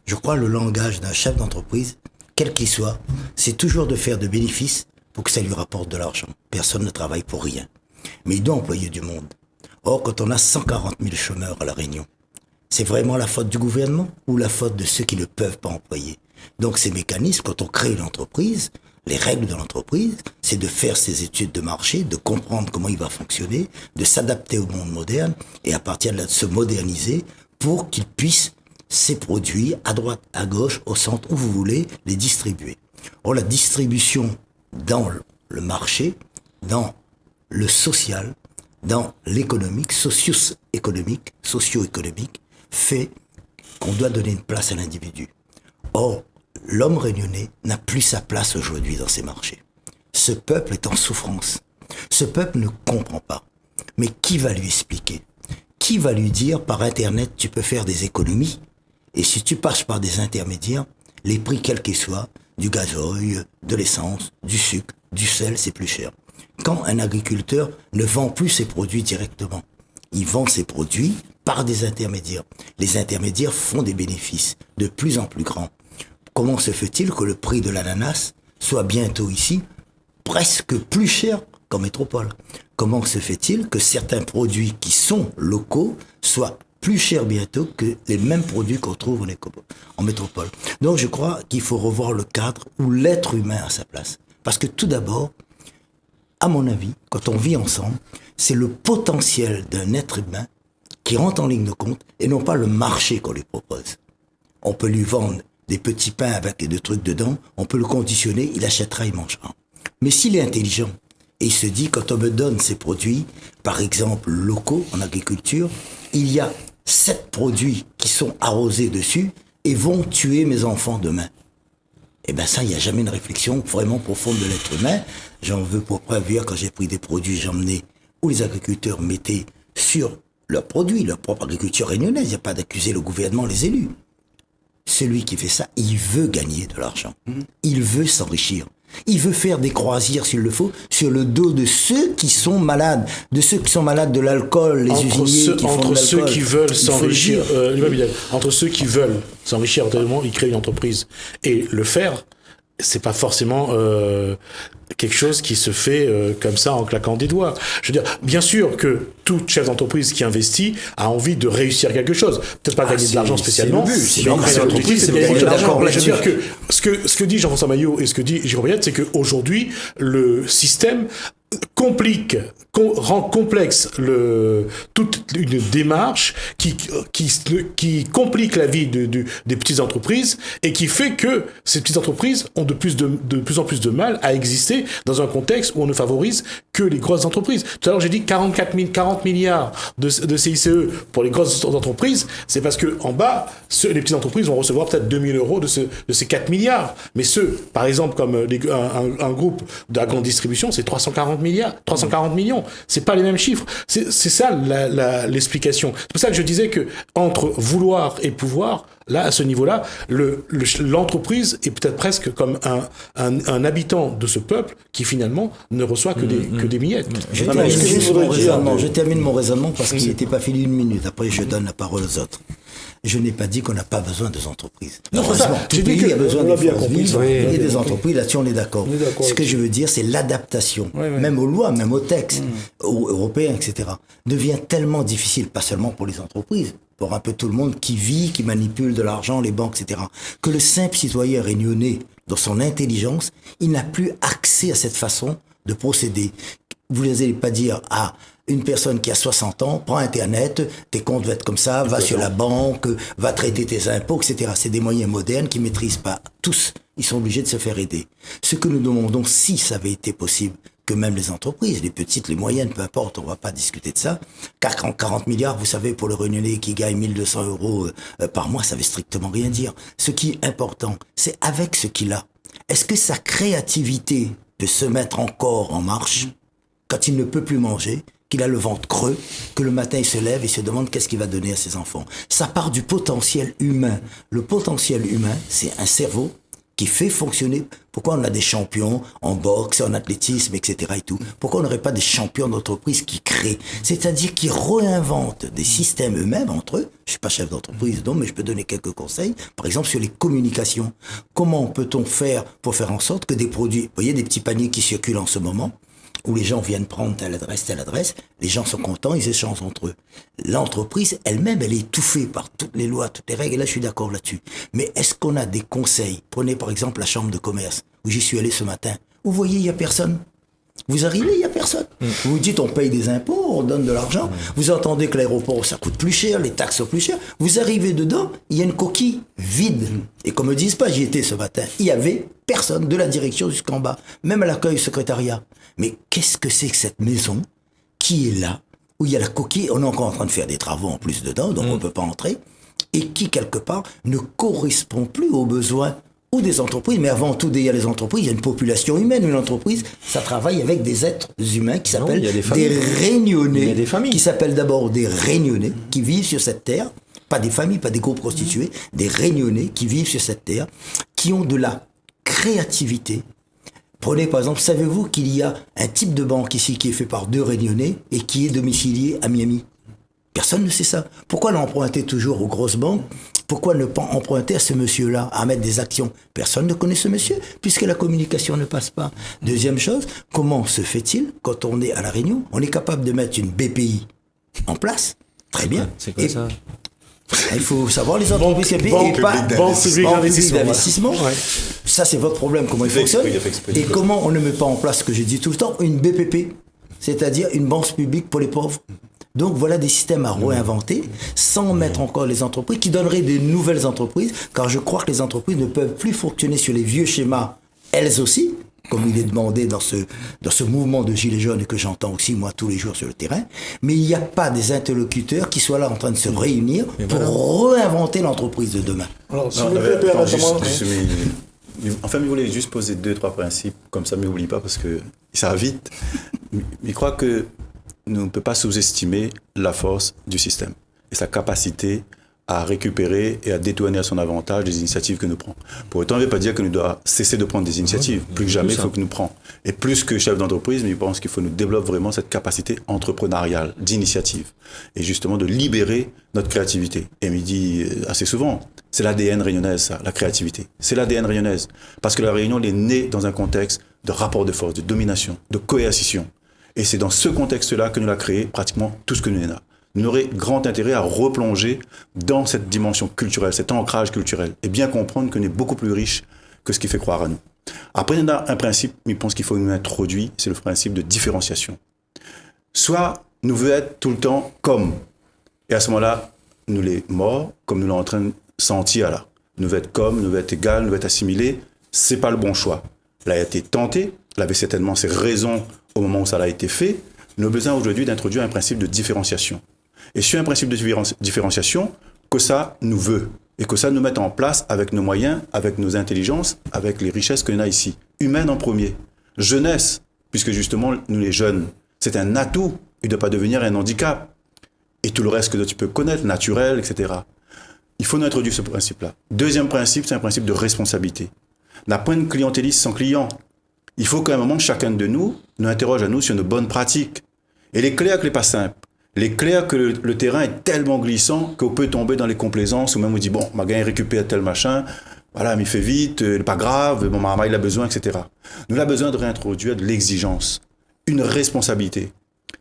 Speaker 4: Je crois le langage d'un chef d'entreprise, quel qu'il soit, c'est toujours de faire de bénéfices pour que ça lui rapporte de l'argent. Personne ne travaille pour rien. Mais il doit employer du monde. Or, quand on a 140 000 chômeurs à La Réunion, c'est vraiment la faute du gouvernement ou la faute de ceux qui ne peuvent pas employer? Donc ces mécanismes, quand on crée une entreprise, les règles de l'entreprise, c'est de faire ses études de marché, de comprendre comment il va fonctionner, de s'adapter au monde moderne et à partir de là de se moderniser pour qu'il puisse ses produits à droite, à gauche, au centre, où vous voulez, les distribuer. Or la distribution dans le marché, dans le social, dans l'économique, socio-économique, fait qu'on doit donner une place à l'individu. Or, l'homme réunionnais n'a plus sa place aujourd'hui dans ces marchés. Ce peuple est en souffrance. Ce peuple ne comprend pas. Mais qui va lui expliquer? Qui va lui dire par Internet tu peux faire des économies? Et si tu passes par des intermédiaires, les prix quels qu'ils soient, du gazoil, de l'essence, du sucre, du sel, c'est plus cher. Quand un agriculteur ne vend plus ses produits directement, il vend ses produits par des intermédiaires. Les intermédiaires font des bénéfices de plus en plus grands. Comment se fait-il que le prix de l'ananas soit bientôt ici presque plus cher qu'en métropole? Comment se fait-il que certains produits qui sont locaux soient plus chers bientôt que les mêmes produits qu'on trouve en métropole? Donc je crois qu'il faut revoir le cadre où l'être humain a sa place. Parce que tout d'abord, à mon avis, quand on vit ensemble, c'est le potentiel d'un être humain qui rentre en ligne de compte et non pas le marché qu'on lui propose. On peut lui vendre des petits pains avec des trucs dedans, on peut le conditionner, il achètera, il mangera. Mais s'il est intelligent et il se dit, quand on me donne ces produits, par exemple locaux en agriculture, il y a 7 produits qui sont arrosés dessus et vont tuer mes enfants demain. Eh bien ça, il n'y a jamais une réflexion vraiment profonde de l'être humain. J'en veux pour preuve, hier, quand j'ai pris des produits, j'emmenais où les agriculteurs mettaient sur leurs produits, leur propre agriculture réunionnaise. Il n'y a pas d'accuser le gouvernement, les élus. Celui qui fait ça, il veut gagner de l'argent. Il veut s'enrichir. Il veut faire des croisières, s'il le faut, sur le dos de ceux qui sont malades, de ceux qui sont malades de l'alcool, les usiniers qui font de l'alcool.
Speaker 1: Entre ceux qui veulent s'enrichir, entre ceux qui veulent s'enrichir, ils créent une entreprise. Et le faire, c'est pas forcément quelque chose qui se fait comme ça en claquant des doigts. Je veux dire, bien sûr que tout chef d'entreprise qui investit a envie de réussir quelque chose. Peut-être pas gagner de l'argent spécialement.
Speaker 2: C'est le but. C'est l'objectif, c'est de gagner de l'argent.
Speaker 1: Je veux dire que ce que dit Jean-François Maillot et ce que dit Jérôme Payette, c'est qu'aujourd'hui, le système rend complexe toute une démarche qui complique la vie des petites entreprises et qui fait que ces petites entreprises ont de plus en plus de mal à exister dans un contexte où on ne favorise que les grosses entreprises. Tout à l'heure, j'ai dit 40 milliards de CICE pour les grosses entreprises. C'est parce que en bas, les petites entreprises vont recevoir peut-être 2 000 euros de ces 4 milliards. Mais ceux, par exemple, comme un groupe de la grande distribution, c'est 340 millions. C'est pas les mêmes chiffres. C'est ça l'explication. C'est pour ça que je disais que entre vouloir et pouvoir, là, à ce niveau-là, l'entreprise est peut-être presque comme un habitant de ce peuple qui finalement ne reçoit que des miettes.
Speaker 4: Je termine mon raisonnement parce qu'il n'était pas fini une minute. Après, je donne la parole aux autres. Je n'ai pas dit qu'on n'a pas besoin des entreprises.
Speaker 1: Non, c'est ça.
Speaker 4: Tout pays a besoin des forces vives et des
Speaker 1: compris.
Speaker 4: entreprises. Là-dessus, on est d'accord. Ce que je veux dire, c'est l'adaptation, même aux lois, même aux textes européens, etc., devient tellement difficile, pas seulement pour les entreprises, pour un peu tout le monde qui vit, qui manipule de l'argent, les banques, etc., que le simple citoyen réunionnais, dans son intelligence, il n'a plus accès à cette façon de procéder. Vous n'allez pas dire, une personne qui a 60 ans, prend Internet, tes comptes vont être comme ça, va sur la banque, va traiter tes impôts, etc. C'est des moyens modernes qui ne maîtrisent pas tous. Ils sont obligés de se faire aider. Ce que nous demandons, si ça avait été possible, que même les entreprises, les petites, les moyennes, peu importe, on ne va pas discuter de ça, car 40 milliards, vous savez, pour le Réunionnais qui gagne 1 200 euros par mois, ça ne veut strictement rien dire. Ce qui est important, c'est avec ce qu'il a. Est-ce que sa créativité de se mettre encore en marche, quand il ne peut plus manger, qu'il a le ventre creux, que le matin il se lève et se demande qu'est-ce qu'il va donner à ses enfants. Ça part du potentiel humain. Le potentiel humain, c'est un cerveau qui fait fonctionner. Pourquoi on a des champions en boxe, en athlétisme, etc. et tout? Pourquoi on n'aurait pas des champions d'entreprise qui créent? C'est-à-dire qui réinventent des systèmes eux-mêmes entre eux. Je suis pas chef d'entreprise, donc, mais je peux donner quelques conseils. Par exemple, sur les communications. Comment peut-on faire pour faire en sorte que des produits, vous voyez des petits paniers qui circulent en ce moment, où les gens viennent prendre telle adresse, les gens sont contents, ils échangent entre eux. L'entreprise elle-même, elle est étouffée par toutes les lois, toutes les règles, et là je suis d'accord là-dessus. Mais est-ce qu'on a des conseils? Prenez par exemple la chambre de commerce, où j'y suis allé ce matin. Vous voyez, il n'y a personne. Vous arrivez, il n'y a personne. Vous vous dites, on paye des impôts, on donne de l'argent. Vous entendez que l'aéroport, ça coûte plus cher, les taxes sont plus chères. Vous arrivez dedans, il y a une coquille vide. Et comme me disent pas, j'y étais ce matin, il y avait personne de la direction jusqu'en bas, même à l'accueil secrétariat. Mais qu'est-ce que c'est que cette maison qui est là, où il y a la coquille, on est encore en train de faire des travaux en plus dedans, donc on ne peut pas entrer, et qui, quelque part, ne correspond plus aux besoins ou des entreprises, mais avant tout, il y a les entreprises, il y a une population humaine. Une entreprise, ça travaille avec des êtres humains qui s'appellent des Réunionnais, qui s'appellent d'abord des Réunionnais, qui vivent sur cette terre, pas des familles, pas des groupes prostitués, des Réunionnais qui vivent sur cette terre, qui ont de la créativité. Prenez par exemple, savez-vous qu'il y a un type de banque ici qui est fait par 2 Réunionnais et qui est domicilié à Miami? Personne ne sait ça. Pourquoi l'emprunter toujours aux grosses banques? Pourquoi ne pas emprunter à ce monsieur-là, à mettre des actions? Personne ne connaît ce monsieur, puisque la communication ne passe pas. Deuxième chose, comment se fait-il, quand on est à La Réunion, on est capable de mettre une BPI en place? Très bien.
Speaker 2: C'est quoi ça?
Speaker 4: Il faut savoir les entreprises et pas banque publique d'investissement. Ouais. Ça, c'est votre problème, comment il fonctionne. Et comment on ne met pas en place, ce que je dis tout le temps, une BPP, c'est-à-dire une banque publique pour les pauvres. Donc voilà des systèmes à réinventer sans mettre encore les entreprises, qui donneraient des nouvelles entreprises, car je crois que les entreprises ne peuvent plus fonctionner sur les vieux schémas, elles aussi, comme il est demandé dans ce mouvement de gilets jaunes que j'entends aussi moi tous les jours sur le terrain, mais il n'y a pas des interlocuteurs qui soient là en train de se réunir pour réinventer l'entreprise de demain.
Speaker 5: Alors, si vous plaît, Père,
Speaker 3: enfin, je voulais juste poser 2-3 principes, comme ça, mais n'oublie pas, parce que ça va vite. Mais je crois que nous ne pouvons pas sous-estimer la force du système et sa capacité à récupérer et à détourner à son avantage des initiatives que nous prenons. Pour autant, ça ne veut pas dire que nous devons cesser de prendre des initiatives. Plus que jamais, il faut que nous prenions. Et plus que chef d'entreprise, mais je pense qu'il faut nous développer vraiment cette capacité entrepreneuriale, d'initiative, et justement de libérer notre créativité. Et il me dit assez souvent, c'est l'ADN réunionnaise, ça, la créativité. C'est l'ADN réunionnaise. Parce que la Réunion, elle est née dans un contexte de rapport de force, de domination, de coercition. Et c'est dans ce contexte-là que nous avons créé pratiquement tout ce que nous avons. Nous aurions grand intérêt à replonger dans cette dimension culturelle, cet ancrage culturel, et bien comprendre que nous sommes beaucoup plus riches que ce qui fait croire à nous. Après, il y a un principe, je pense qu'il faut nous introduire, c'est le principe de différenciation. Soit nous voulons être tout le temps comme, et à ce moment-là, nous les morts, comme nous l'en train de sentir là. Nous voulons être comme, nous voulons être égal, nous voulons être assimilés, c'est pas le bon choix. Là, il a été tenté, il avait certainement ses raisons au moment où ça a été fait. Nous avons besoin aujourd'hui d'introduire un principe de différenciation. Et sur un principe de différenciation, que ça nous veut, et que ça nous mette en place avec nos moyens, avec nos intelligences, avec les richesses qu'on a ici. Humaine en premier. Jeunesse, puisque justement, nous les jeunes, c'est un atout, il ne doit pas devenir un handicap. Et tout le reste que tu peux connaître, naturel, etc. Il faut nous introduire ce principe-là. Deuxième principe, c'est un principe de responsabilité. On n'a pas de clientéliste sans client. Il faut qu'à un moment, chacun de nous interroge à nous sur nos bonnes pratiques. Et les clairs que les pas simples. Les clairs que le terrain est tellement glissant qu'on peut tomber dans les complaisances ou même on dit, bon, ma gars récupère tel machin, voilà, mais il fait vite, pas grave, bon, ma il a besoin, etc. Nous avons besoin de réintroduire de l'exigence, une responsabilité.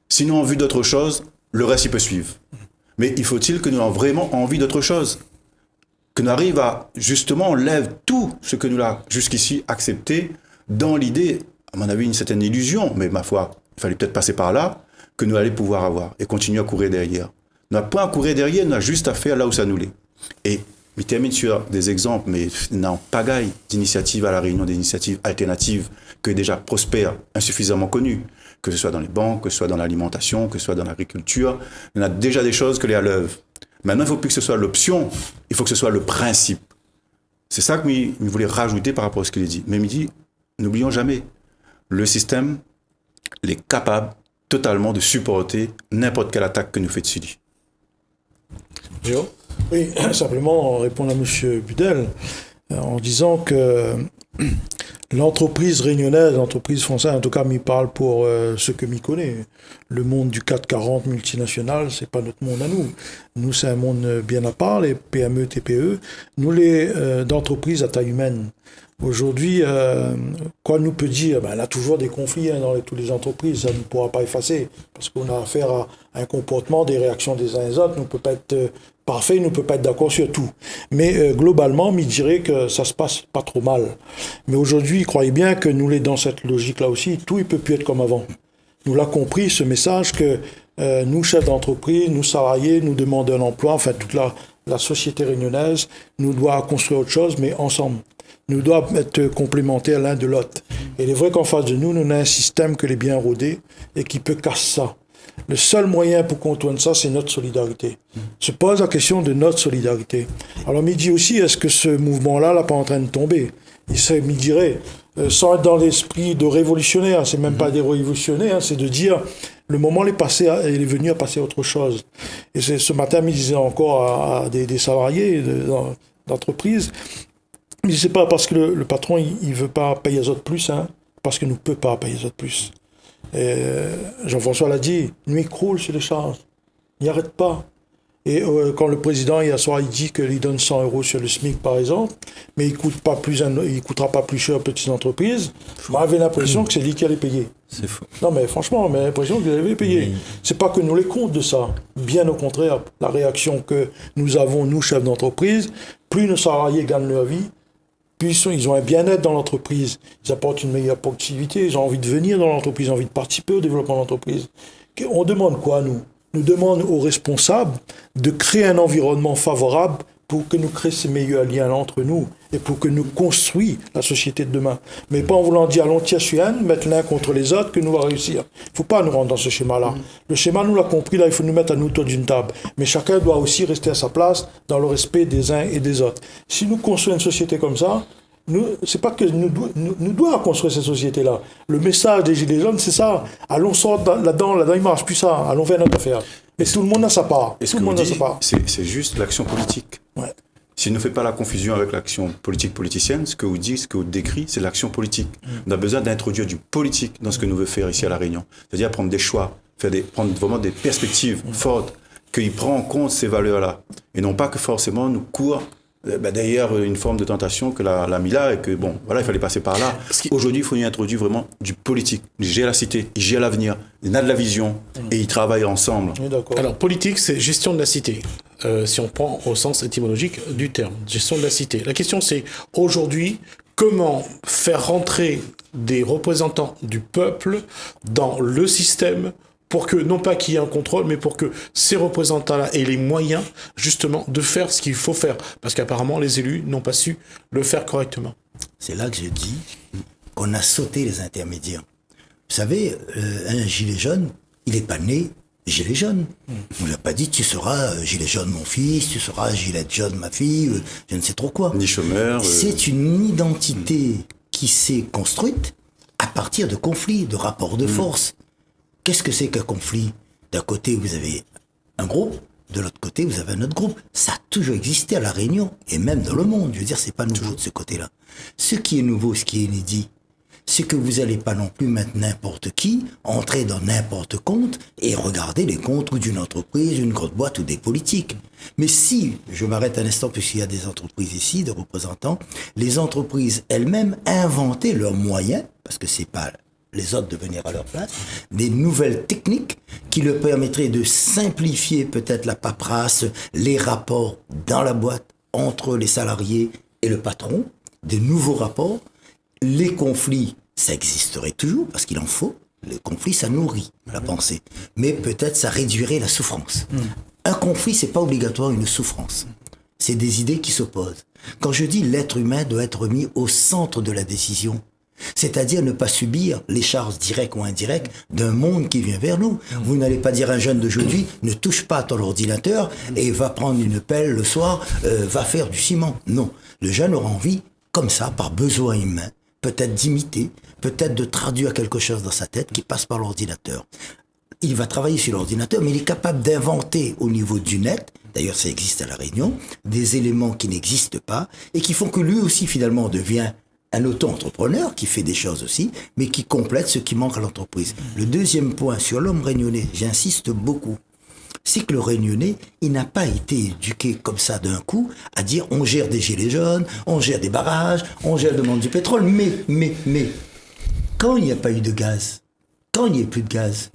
Speaker 3: Sinon, en vue d'autre chose, le reste, il peut suivre. Mais il faut-il que nous ayons vraiment envie d'autre chose? Que nous arrivions à, justement, on lève tout ce que nous avons jusqu'ici accepté dans l'idée, à mon avis, une certaine illusion, mais ma foi, il fallait peut-être passer par là, que nous allons pouvoir avoir et continuer à courir derrière. Nous n'avons pas à courir derrière, nous avons juste à faire là où ça nous l'est. Et je termine sur des exemples, mais non, pagaille d'initiatives à la Réunion, des initiatives alternatives que déjà prospèrent, insuffisamment connues, que ce soit dans les banques, que ce soit dans l'alimentation, que ce soit dans l'agriculture. Il y a déjà des choses que les à l'œuvre. Maintenant, il ne faut plus que ce soit l'option, il faut que ce soit le principe. C'est ça que je voulais rajouter par rapport à ce qu'il a dit. Mais il dit, n'oublions jamais, le système est capable totalement de supporter n'importe quelle attaque que nous fait dessus.
Speaker 5: Oui, simplement répondre à M. Budel en disant que l'entreprise réunionnaise, l'entreprise française, en tout cas, m'y parle pour ce que m'y connaît. Le monde du 440 multinational, c'est pas notre monde à nous. Nous, c'est un monde bien à part, les PME, TPE. Nous, les d'entreprises à taille humaine. Aujourd'hui, quoi nous peut dire? Il y a toujours des conflits dans toutes les entreprises, ça ne pourra pas effacer, parce qu'on a affaire à un comportement, des réactions des uns et des autres. Nous ne peut pas être parfait, nous ne peut pas être d'accord sur tout. Mais globalement, je dirais que ça se passe pas trop mal. Mais aujourd'hui, croyez bien que nous l'est dans cette logique-là aussi, tout ne peut plus être comme avant. Nous l'avons compris, ce message que nous, chefs d'entreprise, nous salariés, nous demandons un emploi, enfin toute la société réunionnaise, nous doit construire autre chose, mais ensemble. Nous doivent être complémentaires l'un de l'autre. Et il est vrai qu'en face de nous, nous avons un système qui est bien rodé et qui peut casser ça. Le seul moyen pour contourner ça, c'est notre solidarité. Se pose la question de notre solidarité. Alors, il dit aussi, est-ce que ce mouvement-là n'est pas en train de tomber? Il dirait, sans être dans l'esprit de révolutionnaire, c'est même pas des révolutionnaires, c'est de dire, le moment est venu à passer à autre chose. Et ce matin, il disait encore à des salariés d'entreprise, mais c'est pas parce que le patron il veut pas payer les autres plus, parce qu'il ne peut pas payer les autres plus. Jean-François l'a dit, nous il croule sur les charges, il n'arrête pas. Et quand le président hier soir il dit qu'il donne 100 € sur le SMIC par exemple, mais il coûtera pas plus cher aux petites entreprises, moi j'avais l'impression que c'est lui qui allait payer.
Speaker 2: C'est faux.
Speaker 5: Non mais franchement, on a l'impression qu'il allait payer. Oui. C'est pas que nous les comptes de ça, bien au contraire, la réaction que nous avons, nous chefs d'entreprise, plus nos salariés gagnent leur vie, puis ils ont un bien-être dans l'entreprise, ils apportent une meilleure productivité, ils ont envie de venir dans l'entreprise, ils ont envie de participer au développement de l'entreprise. On demande quoi, nous? Nous demandons aux responsables de créer un environnement favorable pour que nous créions ces meilleurs liens entre nous et pour que nous construisions la société de demain. Mais pas en voulant dire, allons, tiens, mettre l'un contre les autres, que nous allons réussir. Il ne faut pas nous rendre dans ce schéma-là. Le schéma, nous l'a compris, là, il faut nous mettre à nous autour d'une table. Mais chacun doit aussi rester à sa place dans le respect des uns et des autres. Si nous construisons une société comme ça, c'est pas que nous devons construire cette société-là. Le message des Gilets jaunes, c'est ça. Allons sortir là-dedans, il ne marche plus ça. Allons faire notre affaire. Et tout le monde a sa part.
Speaker 3: Et ce que vous dites, c'est juste l'action politique. Ouais. S'il ne fait pas la confusion avec l'action politique politicienne, ce que vous dites, ce que vous décrit, c'est l'action politique. On a besoin d'introduire du politique dans ce que nous veut faire ici à La Réunion. C'est-à-dire prendre des choix, prendre vraiment des perspectives fortes, qu'il prend en compte ces valeurs-là. Et non pas que forcément nous courons d'ailleurs une forme de tentation que l'a mis là et que bon voilà il fallait passer par là. Aujourd'hui il faut y introduire vraiment du politique. J'ai la cité, j'ai l'avenir, il a de la vision et ils travaillent ensemble.
Speaker 5: Oui,
Speaker 1: alors politique c'est gestion de la cité. Si on prend au sens étymologique du terme, gestion de la cité. La question c'est aujourd'hui comment faire rentrer des représentants du peuple dans le système pour que, non pas qu'il y ait un contrôle, mais pour que ces représentants-là aient les moyens, justement, de faire ce qu'il faut faire. Parce qu'apparemment, les élus n'ont pas su le faire correctement.
Speaker 4: C'est là que je dis qu'on a sauté les intermédiaires. Vous savez, un gilet jaune, il n'est pas né gilet jaune. On lui a pas dit, tu seras gilet jaune mon fils, tu seras gilet jaune ma fille, je ne sais trop quoi.
Speaker 3: Ni chômeur.
Speaker 4: C'est une identité qui s'est construite à partir de conflits, de rapports de force. Qu'est-ce que c'est qu'un conflit? D'un côté, vous avez un groupe, de l'autre côté, vous avez un autre groupe. Ça a toujours existé à La Réunion, et même dans le monde. Je veux dire, c'est pas nouveau de ce côté-là. Ce qui est nouveau, ce qui est inédit, c'est que vous n'allez pas non plus mettre n'importe qui, entrer dans n'importe compte et regarder les comptes ou d'une entreprise, d'une grosse boîte ou des politiques. Mais si, je m'arrête un instant puisqu'il y a des entreprises ici, des représentants, les entreprises elles-mêmes inventaient leurs moyens, parce que c'est pas les autres de venir à leur place, des nouvelles techniques qui leur permettraient de simplifier peut-être la paperasse, les rapports dans la boîte entre les salariés et le patron, des nouveaux rapports. Les conflits, ça existerait toujours, parce qu'il en faut. Le conflit, ça nourrit la pensée. Mais peut-être ça réduirait la souffrance. Un conflit, c'est pas obligatoire une souffrance. C'est des idées qui s'opposent. Quand je dis l'être humain doit être mis au centre de la décision, c'est-à-dire ne pas subir les charges directes ou indirectes d'un monde qui vient vers nous. Vous n'allez pas dire à un jeune d'aujourd'hui, ne touche pas à ton ordinateur et va prendre une pelle le soir, va faire du ciment. Non, le jeune aura envie, comme ça, par besoin humain, peut-être d'imiter, peut-être de traduire quelque chose dans sa tête qui passe par l'ordinateur. Il va travailler sur l'ordinateur, mais il est capable d'inventer au niveau du net, d'ailleurs ça existe à La Réunion, des éléments qui n'existent pas et qui font que lui aussi finalement devient un auto-entrepreneur qui fait des choses aussi, mais qui complète ce qui manque à l'entreprise. Le deuxième point sur l'homme réunionnais, j'insiste beaucoup, c'est que le Réunionnais, il n'a pas été éduqué comme ça d'un coup à dire on gère des gilets jaunes, on gère des barrages, on gère le demande du pétrole, mais, quand il n'y a pas eu de gaz, quand il n'y a plus de gaz,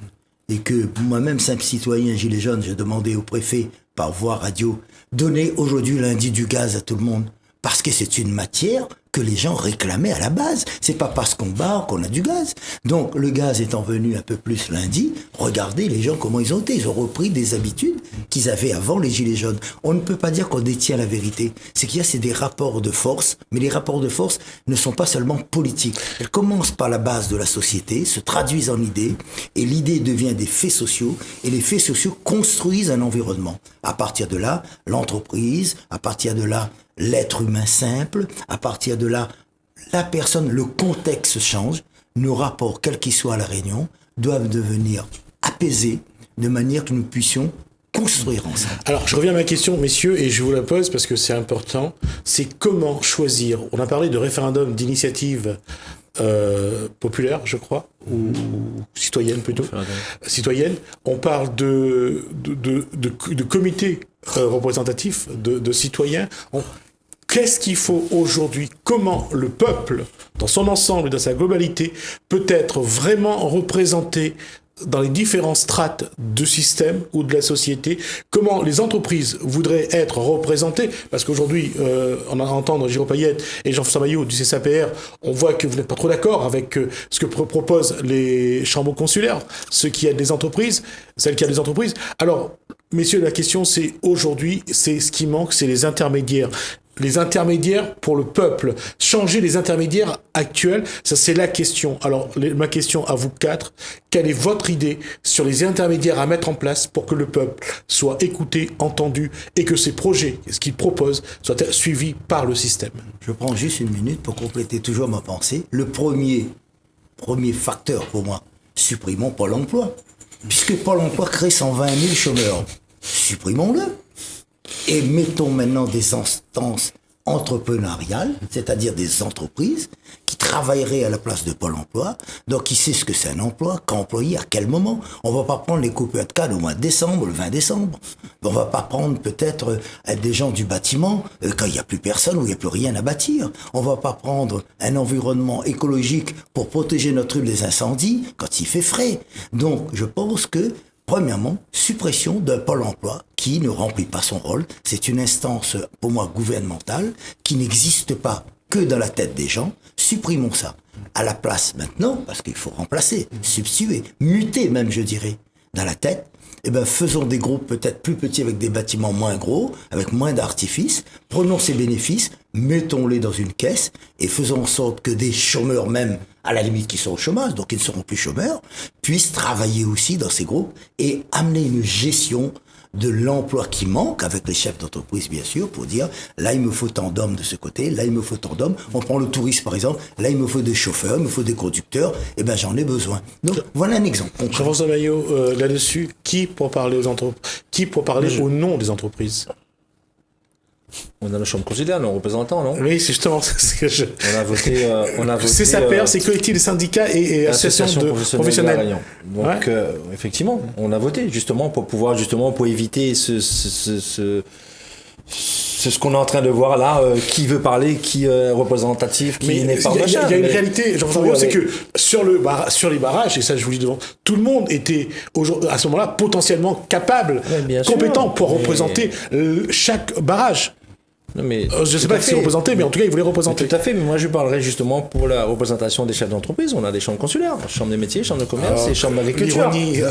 Speaker 4: et que moi-même, simple citoyen gilet jaune, j'ai demandé au préfet par voie radio, donnez aujourd'hui lundi du gaz à tout le monde, parce que c'est une matière que les gens réclamaient à la base. C'est pas parce qu'on barre qu'on a du gaz. Donc, le gaz étant venu un peu plus lundi, regardez les gens comment ils ont été. Ils ont repris des habitudes qu'ils avaient avant les gilets jaunes. On ne peut pas dire qu'on détient la vérité. Ce qu'il y a, c'est des rapports de force. Mais les rapports de force ne sont pas seulement politiques. Elles commencent par la base de la société, se traduisent en idées, et l'idée devient des faits sociaux, et les faits sociaux construisent un environnement. À partir de là, l'entreprise, à partir de là, l'être humain simple, à partir de là, la personne, le contexte change, nos rapports, quels qu'ils soient à La Réunion, doivent devenir apaisés de manière que nous puissions construire ensemble.
Speaker 1: Alors, je reviens à ma question, messieurs, et je vous la pose parce que c'est important. C'est comment choisir. On a parlé de référendum d'initiative populaire, je crois, ou citoyenne plutôt. Citoyenne. On parle de comités représentatifs, de citoyens. Qu'est-ce qu'il faut aujourd'hui? Comment le peuple, dans son ensemble et dans sa globalité, peut être vraiment représenté dans les différentes strates du système ou de la société? Comment les entreprises voudraient être représentées? Parce qu'aujourd'hui, on a entendre Giraud Payette et Jean-François Maillot du CSAPR, on voit que vous n'êtes pas trop d'accord avec ce que proposent les chambres consulaires, ceux qui aident les entreprises, celles qui aident les entreprises. Alors, messieurs, la question c'est aujourd'hui, c'est ce qui manque, c'est les intermédiaires. Les intermédiaires pour le peuple. Changer les intermédiaires actuels, ça c'est la question. Alors, ma question à vous quatre, quelle est votre idée sur les intermédiaires à mettre en place pour que le peuple soit écouté, entendu et que ces projets, ce qu'il propose, soient suivis par le système?
Speaker 4: Je prends juste une minute pour compléter toujours ma pensée. Le premier facteur pour moi, supprimons Pôle emploi. Puisque Pôle emploi crée 120 000 chômeurs, supprimons-le. Et mettons maintenant des instances entrepreneuriales, c'est-à-dire des entreprises qui travailleraient à la place de Pôle emploi, donc qui sait ce que c'est un emploi, quand employé, à quel moment. On va pas prendre les coupures de canne au mois de décembre, le 20 décembre. On va pas prendre peut-être des gens du bâtiment quand il n'y a plus personne ou il n'y a plus rien à bâtir. On va pas prendre un environnement écologique pour protéger notre île des incendies quand il fait frais. Donc je pense que premièrement, suppression d'un Pôle emploi qui ne remplit pas son rôle. C'est une instance, pour moi, gouvernementale, qui n'existe pas que dans la tête des gens. Supprimons ça. À la place maintenant, parce qu'il faut remplacer, substituer, muter même, je dirais, dans la tête, eh ben, faisons des groupes peut-être plus petits avec des bâtiments moins gros, avec moins d'artifices. Prenons ces bénéfices, mettons-les dans une caisse et faisons en sorte que des chômeurs même, à la limite qui sont au chômage, donc ils ne seront plus chômeurs, puissent travailler aussi dans ces groupes et amener une gestion de l'emploi qui manque avec les chefs d'entreprise, bien sûr, pour dire, là, il me faut tant d'hommes de ce côté, là, il me faut tant d'hommes. On prend le tourisme, par exemple, là, il me faut des chauffeurs, il me faut des conducteurs, eh ben, j'en ai besoin. Donc, voilà un exemple concret.
Speaker 1: Jean-François Maillot, là-dessus, qui pour parler au nom des entreprises?
Speaker 2: On a la chambre consulaire, nos représentants, non?
Speaker 1: Oui, c'est justement ce que je...
Speaker 2: On a voté.
Speaker 1: C'est SAPER, c'est collectif des syndicats et associations de professionnels.
Speaker 2: de la Réunion. Donc, effectivement, on a voté justement pour éviter ce qu'on est en train de voir là, qui veut parler, qui est représentatif, qui n'est pas
Speaker 1: il y a une réalité, Jean-François, c'est que sur les barrages, et ça je vous le dis devant, tout le monde était à ce moment-là potentiellement capable, compétent pour représenter chaque barrage.
Speaker 2: Non, mais
Speaker 1: je ne sais pas s'ils représentaient, mais en tout cas, ils voulaient représenter.
Speaker 2: Tout à fait, mais moi je parlerai justement pour la représentation des chefs d'entreprise. On a des chambres consulaires, chambre des métiers, chambre de commerce et chambre d'agriculture.
Speaker 1: Mais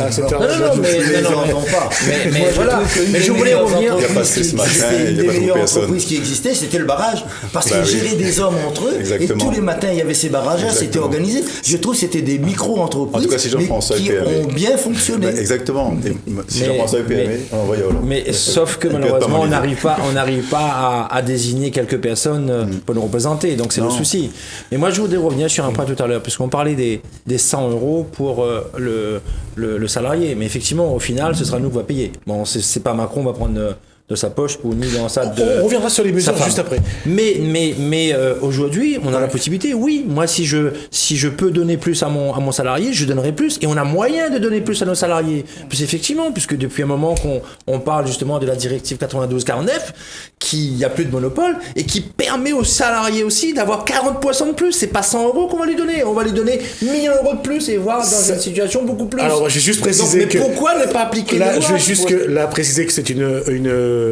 Speaker 2: voilà. Mais je voulais revenir.
Speaker 3: Il y a pas ce matin, il y a
Speaker 4: les
Speaker 3: pas trop
Speaker 4: meilleures
Speaker 3: personne.
Speaker 4: entreprises qui existaient, c'était le barrage. Parce qu'ils géraient des hommes entre eux.
Speaker 3: Exactement.
Speaker 4: Et tous les matins, il y avait ces barrages-là, c'était organisé. Je trouve que c'était des micro-entreprises
Speaker 3: En tout cas, si Jean-François
Speaker 4: qui
Speaker 3: PME.
Speaker 4: ont bien fonctionné.
Speaker 3: Exactement. Et si Jean-François est PME, on envoie Yolo.
Speaker 2: Mais sauf que malheureusement, on n'arrive pas à désigner quelques personnes pour nous représenter, donc c'est le souci. Mais moi, je voudrais revenir sur un point tout à l'heure, puisqu'on parlait des 100 € pour le salarié. Mais effectivement, au final, ce sera nous qui va payer. Bon, c'est pas Macron va prendre de sa poche ou ni dans sa
Speaker 1: On reviendra sur les mesures juste après.
Speaker 2: Mais aujourd'hui, on a la possibilité. Oui, moi, si je peux donner plus à mon salarié, je donnerai plus. Et on a moyen de donner plus à nos salariés. Puis effectivement, puisque depuis un moment qu'on parle justement de la directive 92-49, qu'il n'y a plus de monopole et qui permet aux salariés aussi d'avoir 40% de plus. C'est pas 100 € qu'on va lui donner. On va lui donner 1 000 € de plus et voir dans une situation beaucoup plus.
Speaker 1: Alors, je vais juste préciser
Speaker 2: mais pourquoi ne pas appliquer
Speaker 1: là,
Speaker 2: les lois?
Speaker 1: je vais juste préciser que c'est une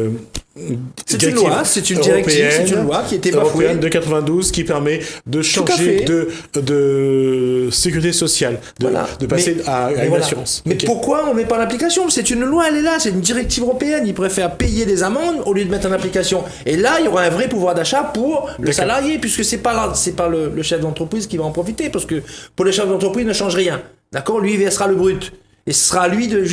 Speaker 2: c'est une loi, c'est une directive, c'est une loi qui était bafouée.
Speaker 1: Européenne de 92 qui permet de changer de sécurité sociale, de passer à une assurance.
Speaker 2: Mais pourquoi on met pas en application? C'est une loi, elle est là, c'est une directive européenne. Ils préfèrent payer des amendes au lieu de mettre en application. Et là, il y aura un vrai pouvoir d'achat pour le salarié, puisque c'est pas le chef d'entreprise qui va en profiter, parce que pour le chef d'entreprise, il ne change rien. D'accord? Lui, il versera le brut. Et ce sera à lui de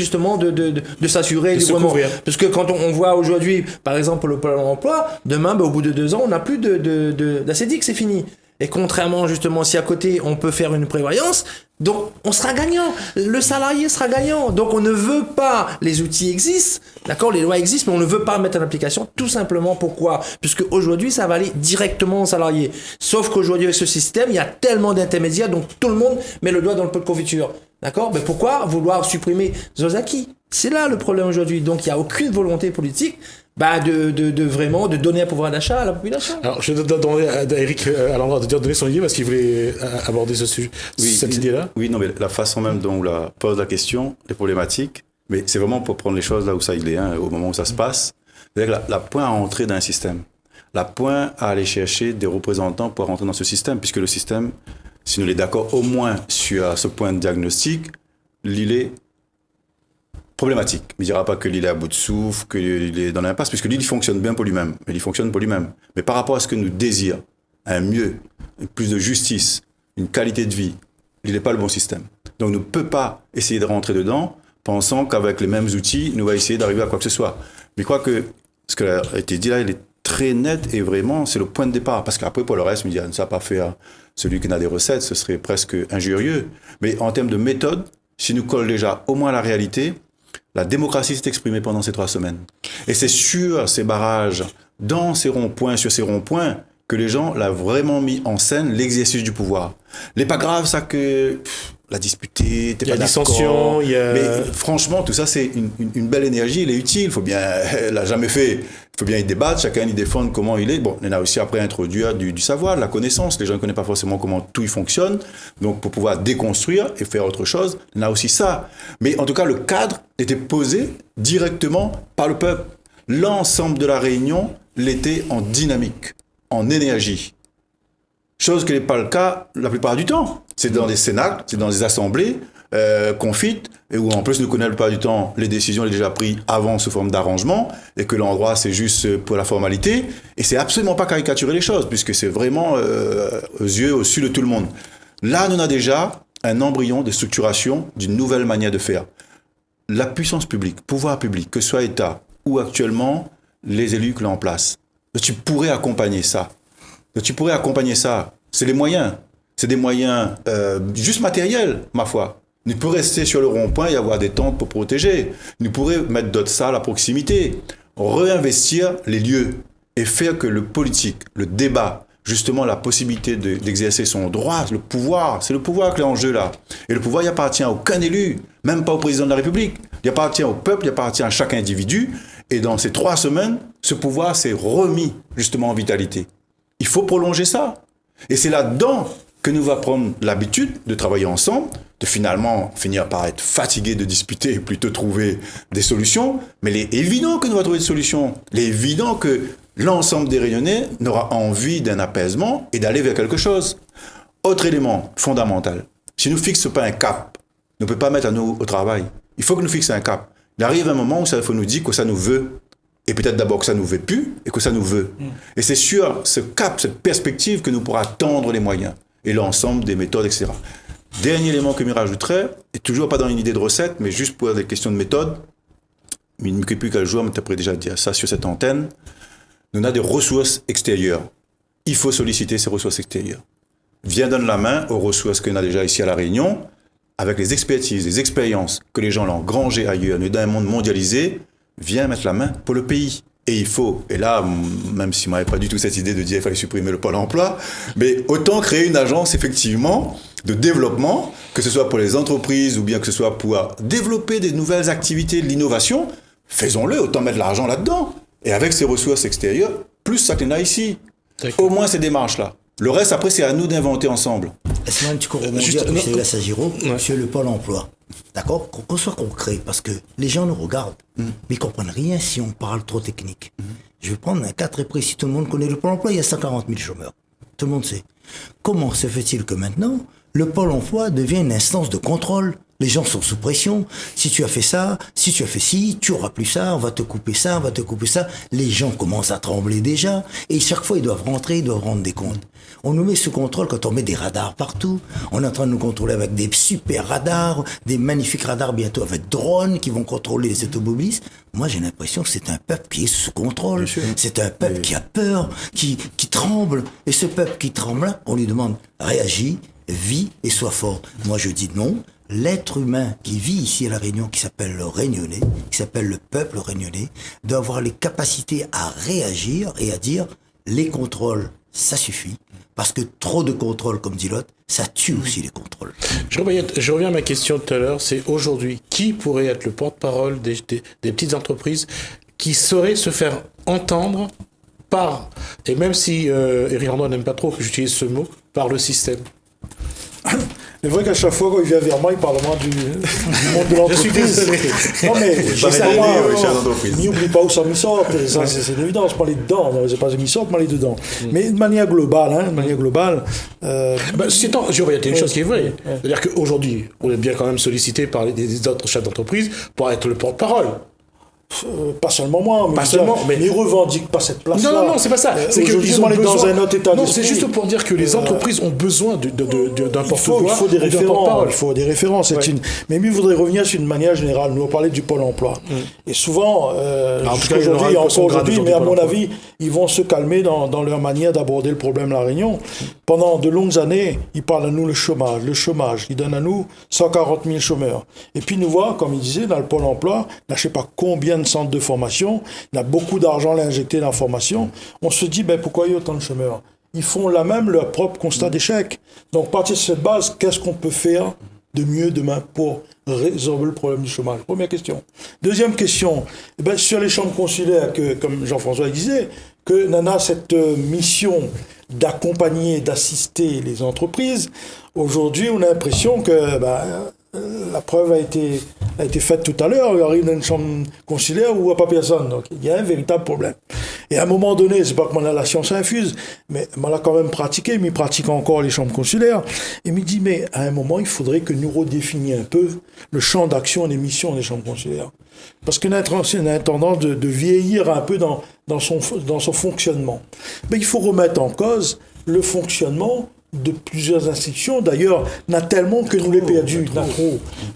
Speaker 2: s'assurer librement. Parce que quand on voit aujourd'hui, par exemple, pour le Pôle emploi, demain, au bout de 2 ans, on n'a plus d'ACDIC, c'est fini. Et contrairement, justement, si à côté, on peut faire une prévoyance, donc on sera gagnant. Le salarié sera gagnant. Donc on ne veut pas, les outils existent, d'accord, les lois existent, mais on ne veut pas mettre en application, tout simplement. Pourquoi? Puisque aujourd'hui, ça va aller directement au salarié. Sauf qu'aujourd'hui, avec ce système, il y a tellement d'intermédiaires, donc tout le monde met le doigt dans le pot de confiture. D'accord? Mais pourquoi vouloir supprimer Zozaki? C'est là le problème aujourd'hui. Donc il n'y a aucune volonté politique de vraiment de donner un pouvoir d'achat à la population.
Speaker 1: Alors je vais demander à Eric Alendra de donner son idée parce qu'il voulait aborder ce sujet, cette idée-là.
Speaker 3: Oui, non, mais la façon même dont on pose la question, les problématiques, mais c'est vraiment pour prendre les choses là où ça il est, au moment où ça se passe. C'est-à-dire que la point à entrer dans un système, la point à aller chercher des représentants pour rentrer dans ce système, puisque le système, si nous est d'accord au moins sur ce point de diagnostic, l'île est problématique. Il ne dira pas que l'île est à bout de souffle, qu'il est dans l'impasse, puisque l'île fonctionne bien pour lui-même. Il fonctionne pour lui-même. Mais par rapport à ce que nous désirons, un mieux, plus de justice, une qualité de vie, l'île n'est pas le bon système. Donc, on ne peut pas essayer de rentrer dedans pensant qu'avec les mêmes outils, nous allons essayer d'arriver à quoi que ce soit. Mais je crois que ce qui a été dit là, il est très net et vraiment, c'est le point de départ. Parce qu'après, pour le reste, on me dit, ça n'a pas fait celui qui n'a des recettes, ce serait presque injurieux. Mais en termes de méthode, si nous collons déjà au moins à la réalité, la démocratie s'est exprimée pendant ces 3 semaines. Et c'est sur ces barrages, dans ces ronds-points, sur ces ronds-points, que les gens l'ont vraiment mis en scène, l'exercice du pouvoir. Il n'est pas grave, ça, que la disputée, t'es pas d'accord.
Speaker 1: Dissension, il y a...
Speaker 3: Mais franchement, tout ça, c'est une belle énergie, il est utile. Il faut bien, elle l'a jamais fait. Il faut bien y débattre, chacun y défendre comment il est. Bon, on a aussi après introduire du savoir, de la connaissance. Les gens ne connaissent pas forcément comment tout y fonctionne. Donc, pour pouvoir déconstruire et faire autre chose, on a aussi ça. Mais en tout cas, le cadre était posé directement par le peuple. L'ensemble de la Réunion l'était en dynamique, en énergie. Chose qui n'est pas le cas la plupart du temps. C'est dans des sénats, c'est dans des assemblées confites, et où en plus nous connaissons la plupart du temps les décisions sont déjà prises avant sous forme d'arrangement, et que l'endroit c'est juste pour la formalité, et c'est absolument pas caricaturer les choses, puisque c'est vraiment aux yeux, au su de tout le monde. Là, on a déjà un embryon de structuration d'une nouvelle manière de faire. La puissance publique, pouvoir public, que ce soit État ou actuellement les élus que l'on en place, tu pourrais accompagner ça. C'est les moyens. C'est des moyens juste matériels, ma foi. Nous pourrions rester sur le rond-point et avoir des tentes pour protéger. Nous pourrions mettre d'autres salles à proximité. Réinvestir les lieux et faire que le politique, le débat, justement la possibilité d'exercer son droit, le pouvoir, c'est le pouvoir qui est en jeu là. Et le pouvoir, il appartient à aucun élu, même pas au président de la République. Il appartient au peuple, il appartient à chaque individu. Et dans ces 3 semaines, ce pouvoir s'est remis justement en vitalité. Il faut prolonger ça. Et c'est là-dedans que nous allons prendre l'habitude de travailler ensemble, de finalement finir par être fatigués de discuter et plutôt trouver des solutions. Mais il est évident que nous allons trouver des solutions. Il est évident que l'ensemble des Réunionnais n'aura envie d'un apaisement et d'aller vers quelque chose. Autre élément fondamental, si nous ne fixons pas un cap, on ne peut pas mettre à nous au travail. Il faut que nous fixions un cap. Il arrive un moment où il faut nous dire que ça nous veut. Et peut-être d'abord que ça ne nous veut plus et que ça nous veut. Et c'est sur ce cap, cette perspective que nous pourrons tendre les moyens et l'ensemble des méthodes, etc. Dernier élément que je rajouterais, et toujours pas dans une idée de recette, mais juste pour des questions de méthode, mais il ne me plus qu'un jour, mais tu as déjà dit ça sur cette antenne, nous avons des ressources extérieures. Il faut solliciter ces ressources extérieures. Viens donne la main aux ressources qu'on a déjà ici à La Réunion, avec les expertises, les expériences que les gens l'ont engrangées ailleurs, dans un monde mondialisé, viens mettre la main pour le pays. Et il faut, et là, même si je n'avais pas du tout cette idée de dire qu'il fallait supprimer le Pôle emploi, mais autant créer une agence, effectivement, de développement, que ce soit pour les entreprises ou bien que ce soit pour développer des nouvelles activités, de l'innovation, faisons-le, autant mettre l'argent là-dedans. Et avec ces ressources extérieures, plus ça qu'il y en a ici. Au moins ces démarches-là. Le reste, après, c'est à nous d'inventer ensemble.
Speaker 4: Est-ce que tu peux rebondir sur Sagiro, sur le Pôle emploi? D'accord? Qu'on soit concret, parce que les gens nous regardent, mais ils ne comprennent rien si on parle trop technique. Je vais prendre un cas très précis. Tout le monde connaît le Pôle emploi, il y a 140 000 chômeurs. Tout le monde sait. Comment se fait-il que maintenant, le Pôle emploi devient une instance de contrôle? Les gens sont sous pression. Si tu as fait ça, si tu as fait ci, tu auras plus ça, on va te couper ça, on va te couper ça. Les gens commencent à trembler déjà. Et chaque fois, ils doivent rentrer, ils doivent rendre des comptes. On nous met sous contrôle quand on met des radars partout. On est en train de nous contrôler avec des super radars, des magnifiques radars bientôt avec drones qui vont contrôler les automobilistes. Moi, j'ai l'impression que c'est un peuple qui est sous contrôle. C'est un peuple qui a peur, qui tremble. Et ce peuple qui tremble, on lui demande réagis, vis et sois fort. Moi, je dis non. L'être humain qui vit ici à La Réunion, qui s'appelle le Réunionnais, qui s'appelle le peuple réunionnais, doit avoir les capacités à réagir et à dire les contrôles, ça suffit. Parce que trop de contrôles, comme dit l'autre, ça tue aussi les contrôles.
Speaker 1: Je reviens à ma question tout à l'heure, c'est aujourd'hui, qui pourrait être le porte-parole des petites entreprises qui saurait se faire entendre par, et même si Éric Randon n'aime pas trop que j'utilise ce mot, par le système?
Speaker 5: C'est vrai qu'à chaque fois quand il vient vers moi, il parle vraiment du monde de l'entreprise. Non mais, n'oublie pas où ça me sort, ça c'est évident, je parlais dedans, non, c'est pas me sort, je parlais dedans. Mais de manière globale,
Speaker 1: je reviens à une chose qui est vraie. C'est-à-dire qu'aujourd'hui, on est bien quand même sollicité par les autres chefs d'entreprise pour être le porte-parole.
Speaker 5: Pas seulement moi, mais ils revendiquent pas cette place-là.
Speaker 1: Non, c'est pas ça. C'est qu'ils ont
Speaker 5: dans un autre état d'esprit.
Speaker 1: Non, c'est juste pour dire que les entreprises ont besoin d'un porte-voix.
Speaker 5: Il faut des référents. Il faut des références. Mais lui, je voudrais revenir sur une manière générale. Nous, on parlait du Pôle emploi. Et souvent, aujourd'hui, mais à mon avis, ils vont se calmer dans leur manière d'aborder le problème de La Réunion. Pendant de longues années, ils parlent à nous le chômage. Ils donnent à nous 140 000 chômeurs. Et puis nous voient, comme il disait, dans le Pôle emploi, je ne sais pas combien de centres de formation, il y a beaucoup d'argent à injecter dans la formation. On se dit, pourquoi il y a autant de chômeurs? Ils font leur propre constat d'échec. Donc, partir de cette base, qu'est-ce qu'on peut faire de mieux demain pour résoudre le problème du chômage? Première question. Deuxième question, sur les chambres consulaires, comme Jean-François disait, que Nana, cette mission d'accompagner, d'assister les entreprises, aujourd'hui, on a l'impression que la preuve a été faite tout à l'heure. Il arrive dans une chambre consulaire où il n'y a pas personne. Donc, il y a un véritable problème. Et à un moment donné, c'est pas que la science infuse, mais on l'a quand même pratiqué, mais il pratique encore les chambres consulaires. Et il me dit, mais à un moment, il faudrait que nous redéfinissions un peu le champ d'action et les missions des chambres consulaires. Parce qu'on a tendance de vieillir un peu dans son fonctionnement. Mais il faut remettre en cause le fonctionnement de plusieurs institutions. D'ailleurs, il y en a tellement que nous les perdus.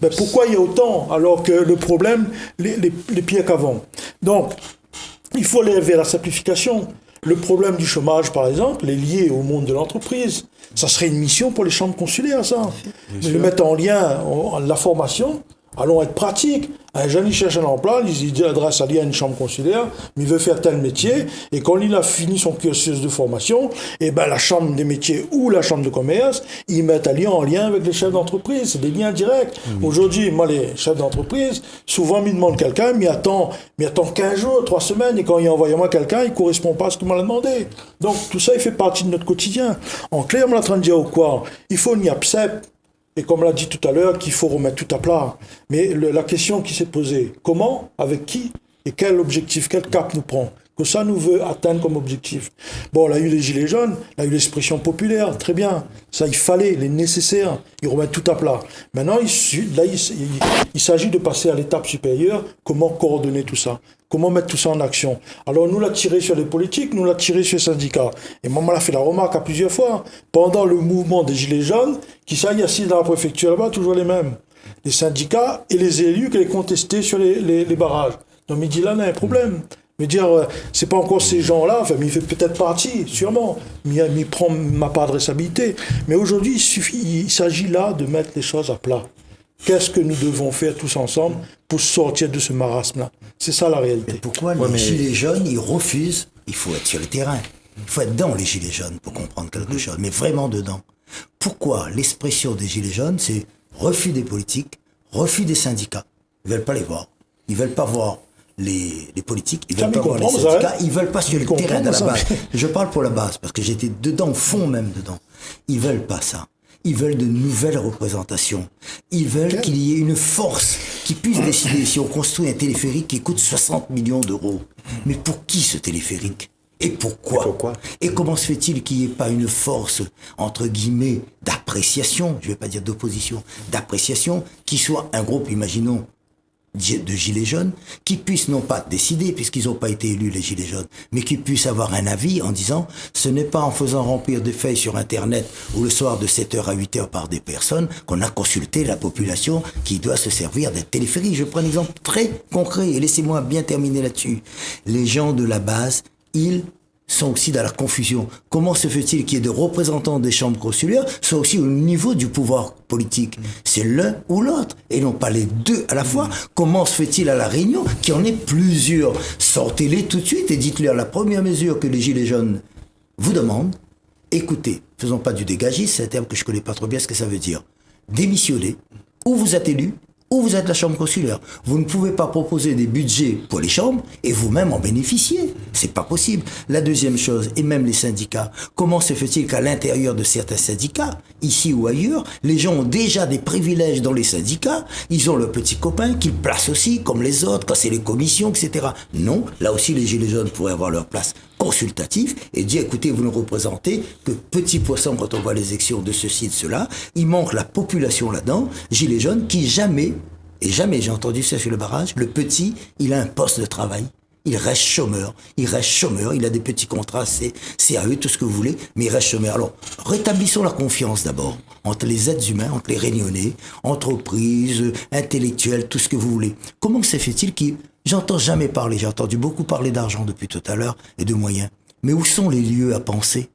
Speaker 5: Mais pourquoi il y a autant alors que le problème, les pires qu'avant? Donc, il faut aller vers la simplification. Le problème du chômage, par exemple, est lié au monde de l'entreprise. Ça serait une mission pour les chambres consulaires, ça. Mais le mettre en lien, la formation, allons être pratiques. Un jeune, il cherche un emploi, il adresse à une chambre consulaire, mais il veut faire tel métier, et quand il a fini son cursus de formation, et ben la chambre des métiers ou la chambre de commerce, ils mettent à Lyon en lien avec les chefs d'entreprise. C'est des liens directs. Aujourd'hui, moi, les chefs d'entreprise, souvent, me demandent quelqu'un, mais attend 15 jours, 3 semaines, et quand il envoie moi quelqu'un, il ne correspond pas à ce que moi l'a demandé. Donc, tout ça, il fait partie de notre quotidien. En clair, on est en train de dire quoi? Il faut une YAPSEP. Et comme l'a dit tout à l'heure, qu'il faut remettre tout à plat. Mais la question qui s'est posée, comment, avec qui, et quel objectif, quel cap nous prend? Que ça nous veut atteindre comme objectif. Bon, on a eu les gilets jaunes, on a eu l'expression populaire, très bien. Ça, il fallait, il est nécessaire, ils remettent tout à plat. Maintenant, il s'agit de passer à l'étape supérieure, comment coordonner tout ça? Comment mettre tout ça en action? Alors, nous l'a tiré sur les politiques, nous l'a tiré sur les syndicats. Et maman l'a fait la remarque à plusieurs fois. Pendant le mouvement des Gilets jaunes, qui s'est assis dans la préfecture là-bas, toujours les mêmes. Les syndicats et les élus qui les contestaient sur les barrages. Donc, il dit là, on a un problème. Mais dire, c'est pas encore ces gens-là, enfin, mais il fait peut-être partie, sûrement. Mais il prend ma part de responsabilité. Mais aujourd'hui, il s'agit là de mettre les choses à plat. Qu'est-ce que nous devons faire tous ensemble pour sortir de ce marasme-là? C'est ça la réalité.
Speaker 4: Mais pourquoi les gilets jaunes, ils refusent? Il faut être sur le terrain. Il faut être dans les gilets jaunes pour comprendre quelque chose, mais vraiment dedans. Pourquoi l'expression des gilets jaunes, c'est refus des politiques, refus des syndicats? Ils veulent pas les voir. Ils veulent pas voir les politiques, ils veulent pas voir les syndicats, ils veulent pas sur le terrain de la base. Je parle pour la base, parce que j'étais dedans, au fond même dedans. Ils veulent pas ça. Ils veulent de nouvelles représentations. Ils veulent qu'il y ait une force qui puisse décider si on construit un téléphérique qui coûte 60 millions d'euros. Mais pour qui ce téléphérique? Et pourquoi? Et comment se fait-il qu'il n'y ait pas une force, entre guillemets, d'appréciation, je ne vais pas dire d'opposition, d'appréciation, qui soit un groupe, imaginons, de gilets jaunes, qui puissent non pas décider, puisqu'ils n'ont pas été élus les gilets jaunes, mais qui puissent avoir un avis en disant, ce n'est pas en faisant remplir des feuilles sur Internet ou le soir de 7h à 8h par des personnes qu'on a consulté la population qui doit se servir d'un téléphérique. Je prends un exemple très concret et laissez-moi bien terminer là-dessus. Les gens de la base, ils sont aussi dans la confusion. Comment se fait-il qu'il y ait des représentants des chambres consulaires soit aussi au niveau du pouvoir politique? C'est l'un ou l'autre, et non pas les deux à la fois. Comment se fait-il à La Réunion qu'il y en ait plusieurs? Sortez-les tout de suite et dites-leur la première mesure que les Gilets jaunes vous demandent. Écoutez, faisons pas du dégagisme, c'est un terme que je connais pas trop bien ce que ça veut dire. Démissionnez, ou vous êtes élu, ou vous êtes la chambre consulaire. Vous ne pouvez pas proposer des budgets pour les chambres et vous-même en bénéficier. C'est pas possible. La deuxième chose, et même les syndicats, comment se fait-il qu'à l'intérieur de certains syndicats, ici ou ailleurs, les gens ont déjà des privilèges dans les syndicats, ils ont leurs petits copains qu'ils placent aussi, comme les autres, quand c'est les commissions, etc. Non, là aussi les Gilets jaunes pourraient avoir leur place consultative et dire, écoutez, vous ne représentez que petit poisson quand on voit les élections de ceci, de cela. Il manque la population là-dedans, Gilets jaunes, qui jamais, j'ai entendu ça sur le barrage, le petit, il a un poste de travail. Il reste chômeur, il a des petits contrats, CAE, tout ce que vous voulez, mais il reste chômeur. Alors, rétablissons la confiance d'abord, entre les êtres humains, entre les Réunionnais, entreprises, intellectuels, tout ce que vous voulez. Comment se fait-il j'entends jamais parler, j'ai entendu beaucoup parler d'argent depuis tout à l'heure et de moyens, mais où sont les lieux à penser?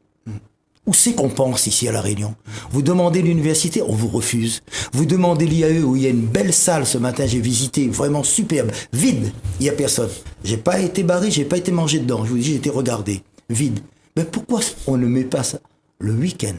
Speaker 4: Où c'est qu'on pense ici à La Réunion? Vous demandez l'université, on vous refuse. Vous demandez l'IAE, où il y a une belle salle ce matin, j'ai visité, vraiment superbe, vide, il n'y a personne. J'ai pas été barré, j'ai pas été mangé dedans, je vous dis, j'ai été regardé, vide. Mais pourquoi on ne met pas ça le week-end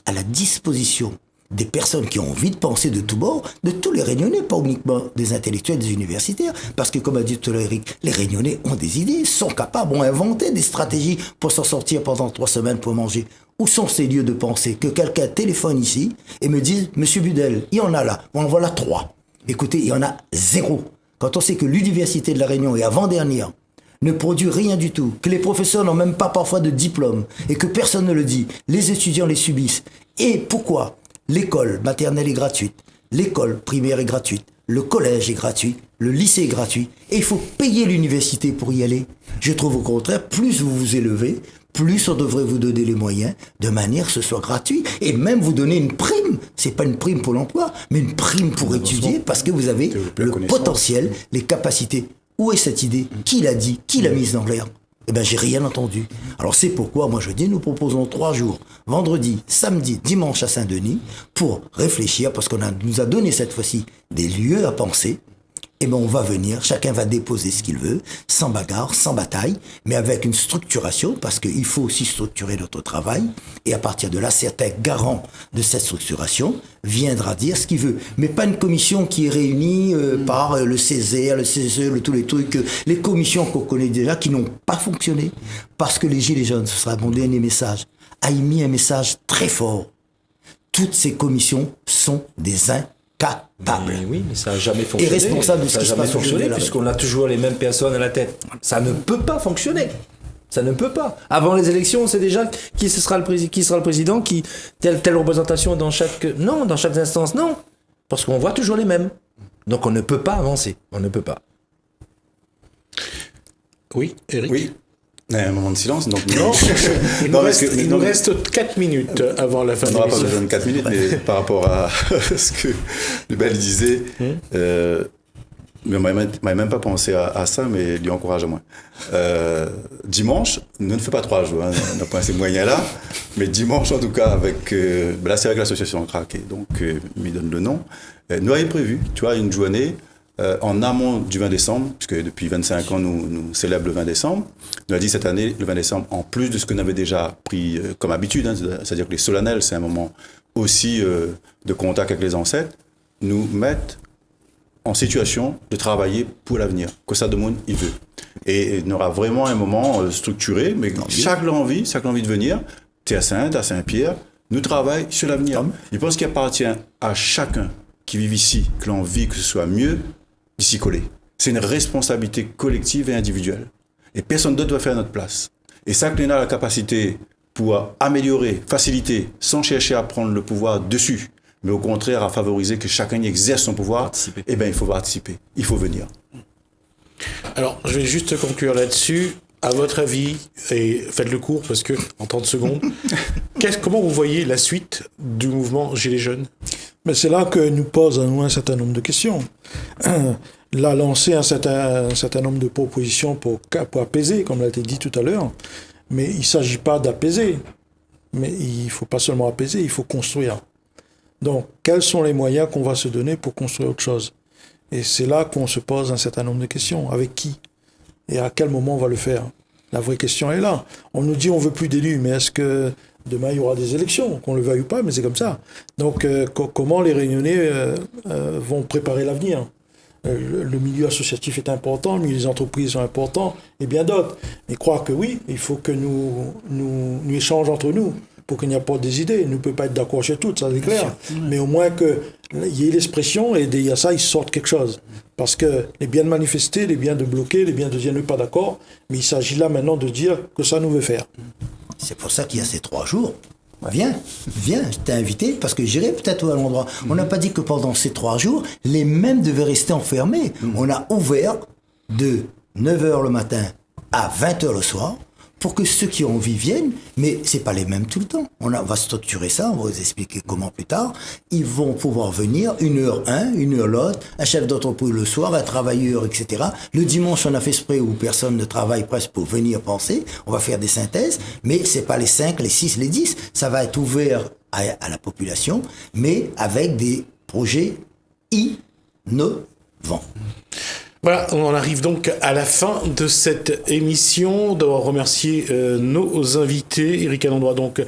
Speaker 4: à la disposition des personnes qui ont envie de penser de tous bords, de tous les Réunionnais, pas uniquement des intellectuels, des universitaires, parce que comme a dit tout à l'heure Eric, les Réunionnais ont des idées, sont capables, ont inventé des stratégies pour s'en sortir pendant 3 semaines pour manger. Où sont ces lieux de pensée? Que quelqu'un téléphone ici et me dise, Monsieur Budel, il y en a là, en voilà 3. Écoutez, il y en a 0. Quand on sait que l'université de La Réunion est avant-dernière, ne produit rien du tout, que les professeurs n'ont même pas parfois de diplôme et que personne ne le dit, les étudiants les subissent. Et pourquoi? L'école maternelle est gratuite, l'école primaire est gratuite, le collège est gratuit, le lycée est gratuit, et il faut payer l'université pour y aller. Je trouve au contraire, plus vous vous élevez, plus on devrait vous donner les moyens de manière que ce soit gratuit, et même vous donner une prime. C'est pas une prime pour l'emploi, mais une prime pour étudier, parce que vous avez le potentiel, les capacités. Où est cette idée? Qui l'a dit? Qui l'a mise dans l'air? Eh ben, j'ai rien entendu. Alors c'est pourquoi, moi je dis, nous proposons 3 jours, vendredi, samedi, dimanche à Saint-Denis, pour réfléchir, parce qu'on nous a donné cette fois-ci des lieux à penser. Eh ben, on va venir, chacun va déposer ce qu'il veut, sans bagarre, sans bataille, mais avec une structuration, parce qu'il faut aussi structurer notre travail, et à partir de là, certains garants de cette structuration viendra dire ce qu'il veut. Mais pas une commission qui est réunie par le Césaire, le CESE, tous les trucs, les commissions qu'on connaît déjà, qui n'ont pas fonctionné, parce que les Gilets jaunes, ce sera mon dernier message, a émis un message très fort. Toutes ces commissions sont des incapables.
Speaker 2: Mais oui, mais ça n'a jamais fonctionné.
Speaker 4: Et responsable de ce qui se passe
Speaker 2: fonctionné, puisqu'on a toujours les mêmes personnes à la tête. Ça ne peut pas fonctionner. Ça ne peut pas. Avant les élections, on sait déjà qui sera le président, qui telle représentation dans chaque instance, non. Parce qu'on voit toujours les mêmes. Donc on ne peut pas avancer. On ne peut pas.
Speaker 1: Oui, Eric.
Speaker 3: Oui. Un moment de silence. Donc,
Speaker 1: Non, il nous reste 4 minutes avant la fin de
Speaker 3: on n'aura pas
Speaker 1: l'émission.
Speaker 3: besoin de 4 minutes, mais par rapport à ce que Lubel disait, mais on m'avait même pas pensé à ça, mais lui encourage à moi. Dimanche, ne fait pas 3 jours, hein, on n'a pas ces moyens-là, mais dimanche en tout cas, là c'est avec l'association Crac, donc il donne le nom, nous avions prévu, tu vois, une journée en amont du 20 décembre, puisque depuis 25 ans nous célébrons le 20 décembre, nous a dit cette année, le 20 décembre, en plus de ce qu'on avait déjà pris comme habitude, hein, c'est-à-dire que les solennels, c'est un moment aussi de contact avec les ancêtres, nous mettent en situation de travailler pour l'avenir, que ça demande, il veut. Et il y aura vraiment un moment structuré, mais chaque envie de venir, Théa-Sainte, à Saint-Pierre, nous travaille sur l'avenir. Je pense qu'il appartient à chacun qui vit ici, que l'on vit que ce soit mieux, d'y coller. C'est une responsabilité collective et individuelle. Et personne d'autre doit faire à notre place. Et ça, que l'on a la capacité pour améliorer, faciliter, sans chercher à prendre le pouvoir dessus, mais au contraire à favoriser que chacun y exerce son pouvoir, eh bien, il faut participer, il faut venir.
Speaker 1: Alors, je vais juste conclure là-dessus. À votre avis, et faites-le court parce que, en 30 secondes, comment vous voyez la suite du mouvement Gilets jaunes?
Speaker 5: Mais c'est là que nous pose à nous un certain nombre de questions. Il a lancé un certain nombre de propositions pour apaiser, comme l'a été dit tout à l'heure, mais il ne s'agit pas d'apaiser. Mais il ne faut pas seulement apaiser, il faut construire. Donc, quels sont les moyens qu'on va se donner pour construire autre chose? Et c'est là qu'on se pose un certain nombre de questions. Avec qui? Et à quel moment on va le faire? La vraie question est là. On nous dit on veut plus d'élus, mais est-ce que demain il y aura des élections? Qu'on le veuille ou pas, mais c'est comme ça. Donc, comment les Réunionnais vont préparer l'avenir? Le milieu associatif est important, le milieu des entreprises sont importants, et bien d'autres. Mais croire que oui, il faut que nous échangeons entre nous, pour qu'il n'y ait pas des idées. Nous ne pouvons pas être d'accord sur toutes, ça c'est clair. Mais au moins qu'il y ait l'expression, et derrière ça, il sorte quelque chose. Parce que les biens de manifester, les biens de bloquer, les biens de dire ne pas d'accord, mais il s'agit là maintenant de dire que ça nous veut faire.
Speaker 4: C'est pour ça qu'il y a ces 3 jours. Viens, je t'ai invité parce que j'irai peut-être à l'endroit. On n'a pas dit que pendant ces 3 jours, les mêmes devaient rester enfermés. On a ouvert de 9h le matin à 20h le soir pour que ceux qui ont envie viennent, mais c'est pas les mêmes tout le temps. On va structurer ça, on va vous expliquer comment plus tard. Ils vont pouvoir venir 1h un, 1h l'autre, un chef d'entreprise le soir, un travailleur, etc. Le dimanche, on a fait exprès où personne ne travaille presque pour venir penser. On va faire des synthèses, mais c'est pas les 5, les 6, les 10. Ça va être ouvert à la population, mais avec des projets innovants.
Speaker 1: Voilà, on en arrive donc à la fin de cette émission. D'avoir remercié nos invités. Eric Alendroit, donc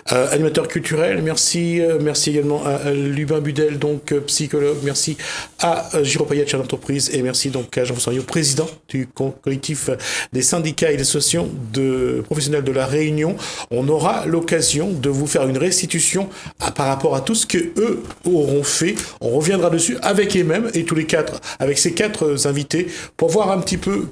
Speaker 1: animateur culturel. Merci également à Lubin Budel, donc psychologue. Merci à Jérôme Payet, chef d'entreprise, et merci donc à Jean-François Agneau, président du collectif des syndicats et des associations de professionnels de la Réunion. On aura l'occasion de vous faire une restitution par rapport à tout ce que eux auront fait. On reviendra dessus avec eux-mêmes et tous les quatre, avec ces quatre invités, pour voir un petit peu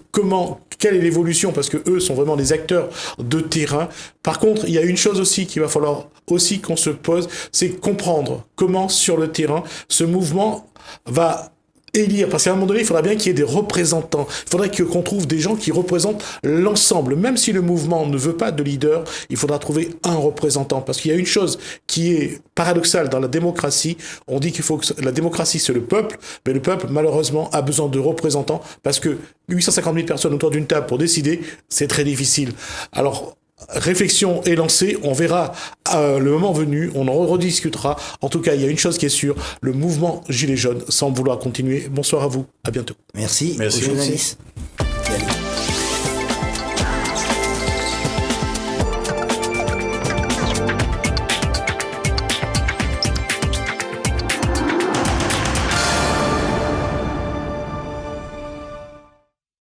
Speaker 1: quelle est l'évolution, parce que eux sont vraiment des acteurs de terrain. Par contre, il y a une chose aussi qu'il va falloir aussi qu'on se pose, c'est comprendre comment sur le terrain ce mouvement va élire, parce qu'à un moment donné, il faudra bien qu'il y ait des représentants. Il faudrait qu'on trouve des gens qui représentent l'ensemble. Même si le mouvement ne veut pas de leader, il faudra trouver un représentant. Parce qu'il y a une chose qui est paradoxale dans la démocratie. On dit qu'il faut que la démocratie, c'est le peuple, mais le peuple, malheureusement, a besoin de représentants, parce que 850 000 personnes autour d'une table pour décider, c'est très difficile. Alors, réflexion est lancée, on verra le moment venu, on en rediscutera. En tout cas, il y a une chose qui est sûre, le mouvement Gilets jaunes semble vouloir continuer. Bonsoir à vous, à bientôt.
Speaker 4: Merci.
Speaker 3: Merci.
Speaker 4: Aux journalistes.